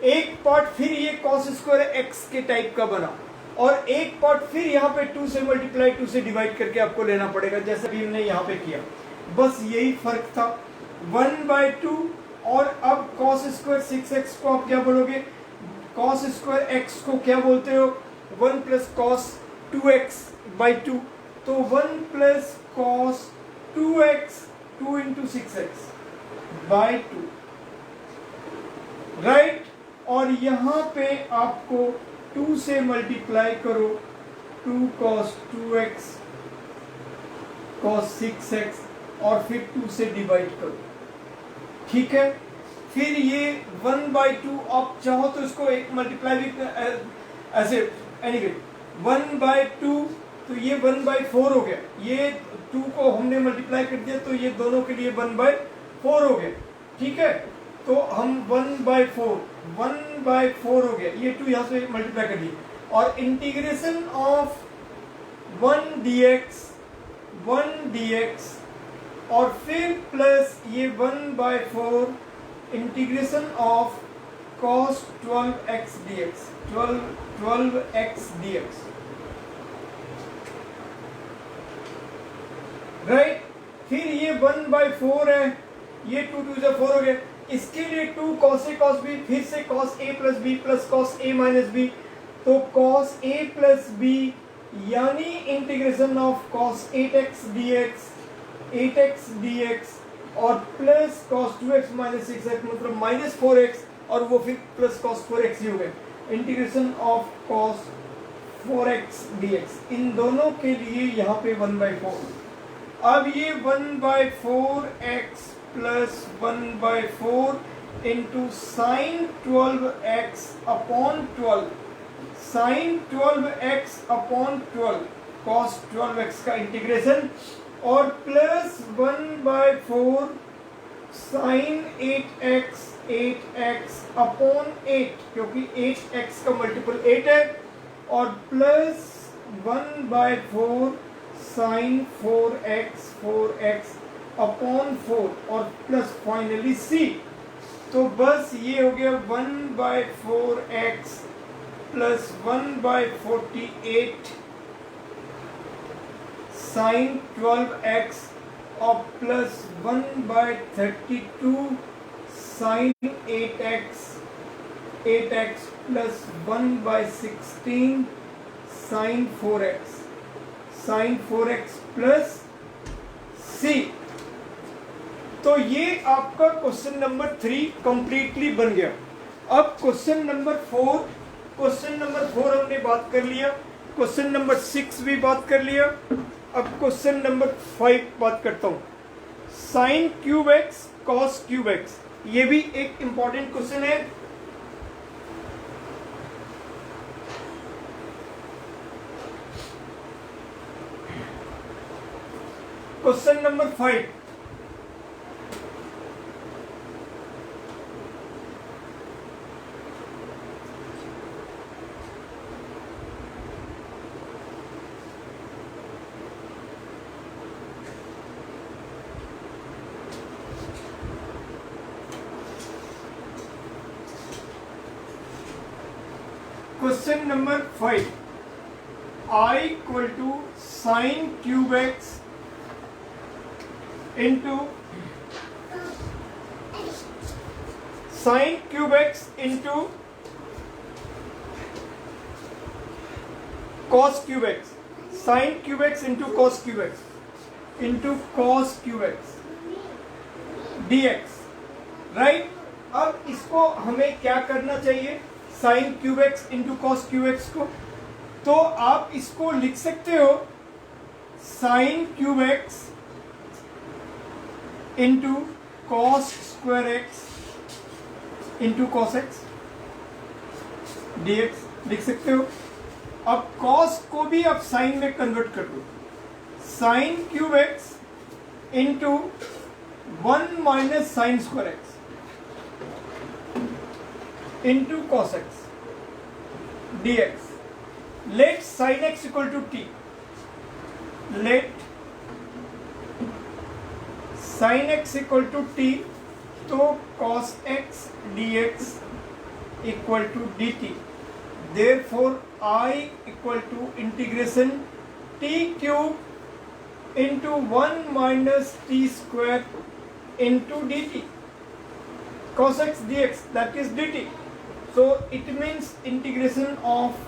एक पार्ट फिर ये cos स्क्वायर x के टाइप का बना, और एक पार्ट फिर यहाँ पे 2 से मल्टीप्लाई 2 से डिवाइड करके आपको लेना पड़ेगा, जैसे भी हमने यहाँ पे किया, बस यही फर्क था, 1/2। और अब cos स्क्वायर 6x को आप क्या बोलोगे, cos स्क्वायर x को क्या बोलते हो, 1 प्लस cos 2x/2, तो 1 plus cos 2x 2 into 6x/2, right. और यहाँ पे आपको 2 से मल्टीप्लाई करो, 2 cos 2x cos 6x, और फिर 2 से डिवाइड करो, ठीक है। फिर ये 1/2 आप चाहो तो इसको एक मल्टीप्लाई भी ऐसे, एनीवे 1/2, तो ये 1/4 हो गया, ये 2 को हमने मल्टीप्लाई कर दिया तो ये दोनों के लिए 1/4 हो गया, ठीक है। तो हम 1/4 हो गया, ये 2 यहाँ से मल्टीप्लाई कर दिए, और इंटीग्रेशन ऑफ 1 dx और फिर प्लस ये 1/4 integration of cos 12x dx, 12x dx, right. फिर ये 1/4 है, ये 2 2 से 4 हो गया, इसके लिए 2 cos a cos b, फिर से cos a plus b plus cos a minus b, तो cos a प्लस b यानी integration of cos 8x dx और plus cos 2x minus 6x, मतलब माइनस 4x, और वो फिर प्लस cos 4x ही हो गए, integration of cos 4x dx, इन दोनों के लिए यहाँ पे 1/4। अब ये 1/4x plus 1/4 into sine 12x upon 12, sine 12x upon 12 cos 12x का इंटीग्रेशन, और प्लस 1/4 साइन 8x अपॉन 8, क्योंकि 8x का मल्टीपल 8 है, और प्लस 1/4 साइन 4x अपॉन 4, और प्लस फाइनली c। तो बस ये हो गया 1/4x प्लस 1/48 साइन 12x और प्लस 1/32 sine 8x plus 1/16 sine 4x plus c। तो ये आपका क्वेश्चन नंबर 3 कंप्लीटली बन गया। अब क्वेश्चन नंबर 4 हमने बात कर लिया, क्वेश्चन नंबर 6 भी बात कर लिया। अब क्वेश्चन नंबर 5 बात करता हूं, sine cube x cos cube x, ये भी एक इंपॉर्टेंट क्वेश्चन है। Question number 5, question number 5, I equal to sine cube x into sine cube x into cos cube x, sine cube x into cos cube x into cos cube x dx, right. अब इसको हमें क्या करना चाहिए, sine cube x into cos cube x को, तो आप इसको लिख सकते हो sign cube x into cos square x into cos x dx लिख सकते हो। अब कॉस को भी आप साइन में कन्वर्ट कर दो, sine cube x into 1 minus sine square x into cos x dx। Let sine x equal to t, let sine x equal to t, तो cos x dx equal to d t. Therefore, I equal to integration t cube into 1 minus t square into dt, cos x dx, that is dt. So it means integration of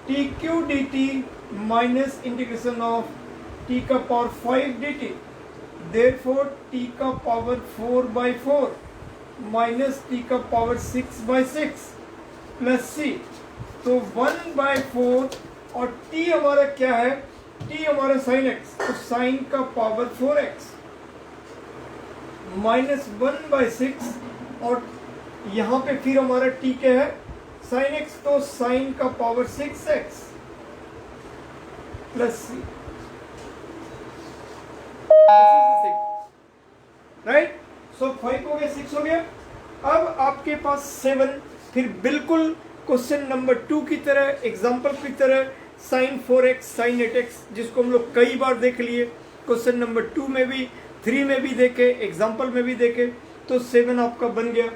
t cube dt minus integration of t का power 5 dt. Therefore, t का power 4 by 4 minus t का power 6 by 6 plus c, तो 1 by 4 और t हमारा क्या है, t हमारा sin x, तो sin का पावर 4x माइनस 1 by 6 और यहाँ पे फिर हमारा t क्या है, sin x, तो sin का power 6x plus c, right. So 5 हो गया, 6 हो गया। अब आपके पास 7, फिर बिल्कुल क्वेश्चन नंबर 2 की तरह, एग्जाम्पल की तरह, साइन 4x साइन 8x, जिसको हम लोग कई बार देख लिए, क्वेश्चन नंबर 2 में भी, 3 में भी देखे, एग्जाम्पल में भी देखे, तो 7 आपका बन गया।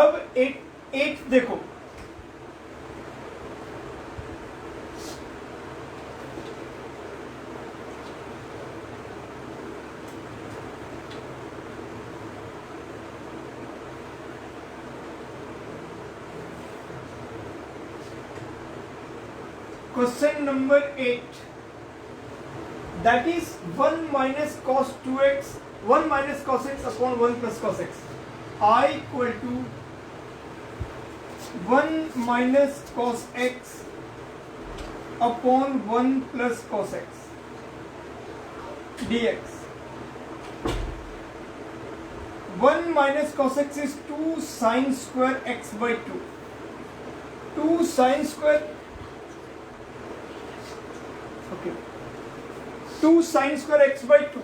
अब 8 देखो, question number 8, that is 1 minus cos 2x, 1 minus cos x upon 1 plus cos x, I equal to 1 minus cos x upon 1 plus cos x dx. 1 minus cos x is 2 sin square x by 2, 2 sin square, okay, 2 sin square x by 2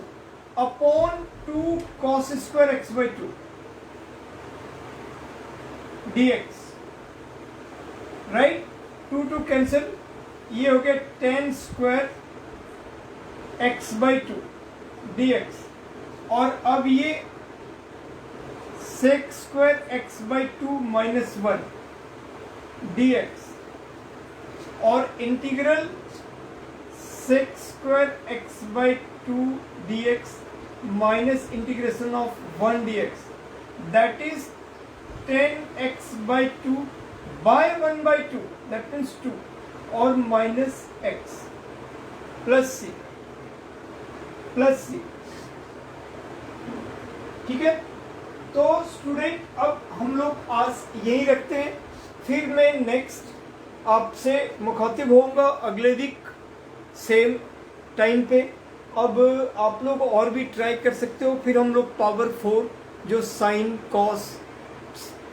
upon 2 cos square x by 2 dx, right. 2 cancel, ये हो गया tan square x by 2 dx, और अब ये sec square x by 2 minus 1 dx, और integral sec square x by 2 dx minus integration of 1 dx, that is 10x by 2 by 1 by 2, that means 2, और minus x plus c, ठीक है। तो student अब हम लोग आज यही रखते हैं, फिर मैं नेक्स्ट आपसे मुखातिब होऊंगा अगले वीक सेम टाइम पे। अब आप लोग और भी ट्राई कर सकते हो, फिर हम लोग पावर 4 जो sine cos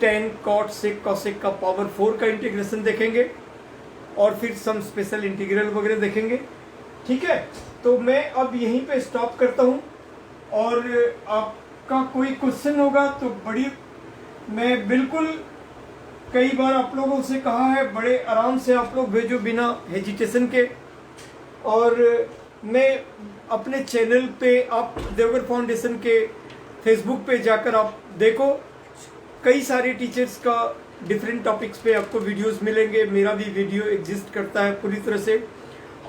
tan cot sec cosec का पावर 4 का इंटीग्रेशन देखेंगे, और फिर सम स्पेशल इंटीग्रल वगैरह देखेंगे, ठीक है। तो मैं अब यहीं पे स्टॉप करता हूँ, और आपका कोई क्वेश्चन होगा तो मैं बिल्कुल कई बार आप लोगों से कहा है, बड़े आराम से आप लोग भेजो बिना हेजिटेशन के। और मैं अपने चैनल पे, आप देवगर फाउंडेशन के फेसबुक पे जाकर आप देखो, कई सारे टीचर्स का डिफरेंट टॉपिक्स पे आपको वीडियोस मिलेंगे। मेरा भी वीडियो एग्जिस्ट करता है पूरी तरह से,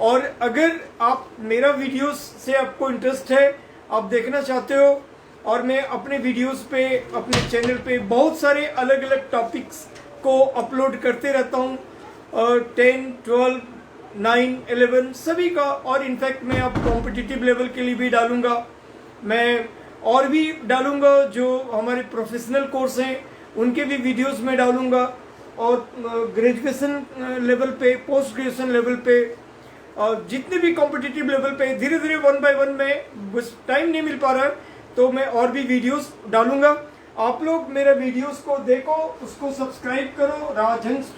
और अगर आप मेरा वीडियोस से आपको इंटरेस्ट है, आप देखना चाहते हो, और मैं अपने वीडियोस पे अपने चैनल पे बहुत सारे अलग अलग टॉपिक्स को अपलोड करते रहता हूँ, 10, 12 9, 11 सभी का, और इनफैक्ट मैं अब कॉम्पिटिटिव लेवल के लिए भी डालूंगा, मैं और भी डालूंगा जो हमारे प्रोफेशनल कोर्स हैं उनके भी वीडियोस में डालूंगा, और ग्रेजुएशन लेवल पे, पोस्ट ग्रेजुएशन लेवल पे, और जितने भी कॉम्पिटिटिव लेवल पे धीरे धीरे 1 बाय 1 में, बस टाइम नहीं मिल पा रहा है तो मैं और भी वीडियोस डालूंगा। आप लोग मेरे वीडियोस को देखो, उसको सब्सक्राइब करो, राजहंस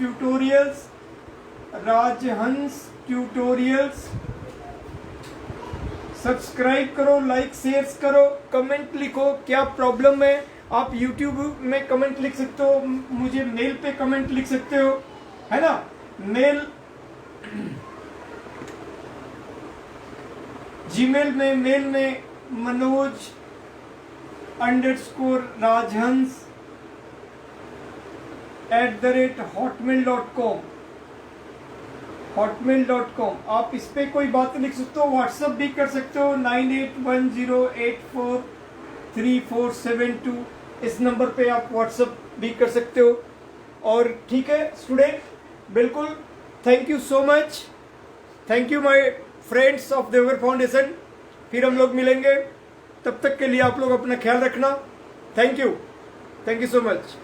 ट्यूटोरियल्स सब्सक्राइब करो, लाइक शेयर करो, कमेंट लिखो क्या प्रॉब्लम है। आप YouTube में कमेंट लिख सकते हो, मुझे मेल पे कमेंट लिख सकते हो, है ना। मेल जीमेल में, मेल में manoj_rajhans@hotmail.com आप इस पे कोई बात लिख सकते हो, व्हाट्सअप भी कर सकते हो 9810843472, इस नंबर पे आप व्हाट्सअप भी कर सकते हो। और ठीक है स्टूडेंट, बिल्कुल, thank you so much, thank you my friends of देवर फाउंडेशन। फिर हम लोग मिलेंगे, तब तक के लिए आप लोग अपना ख्याल रखना। Thank you so much.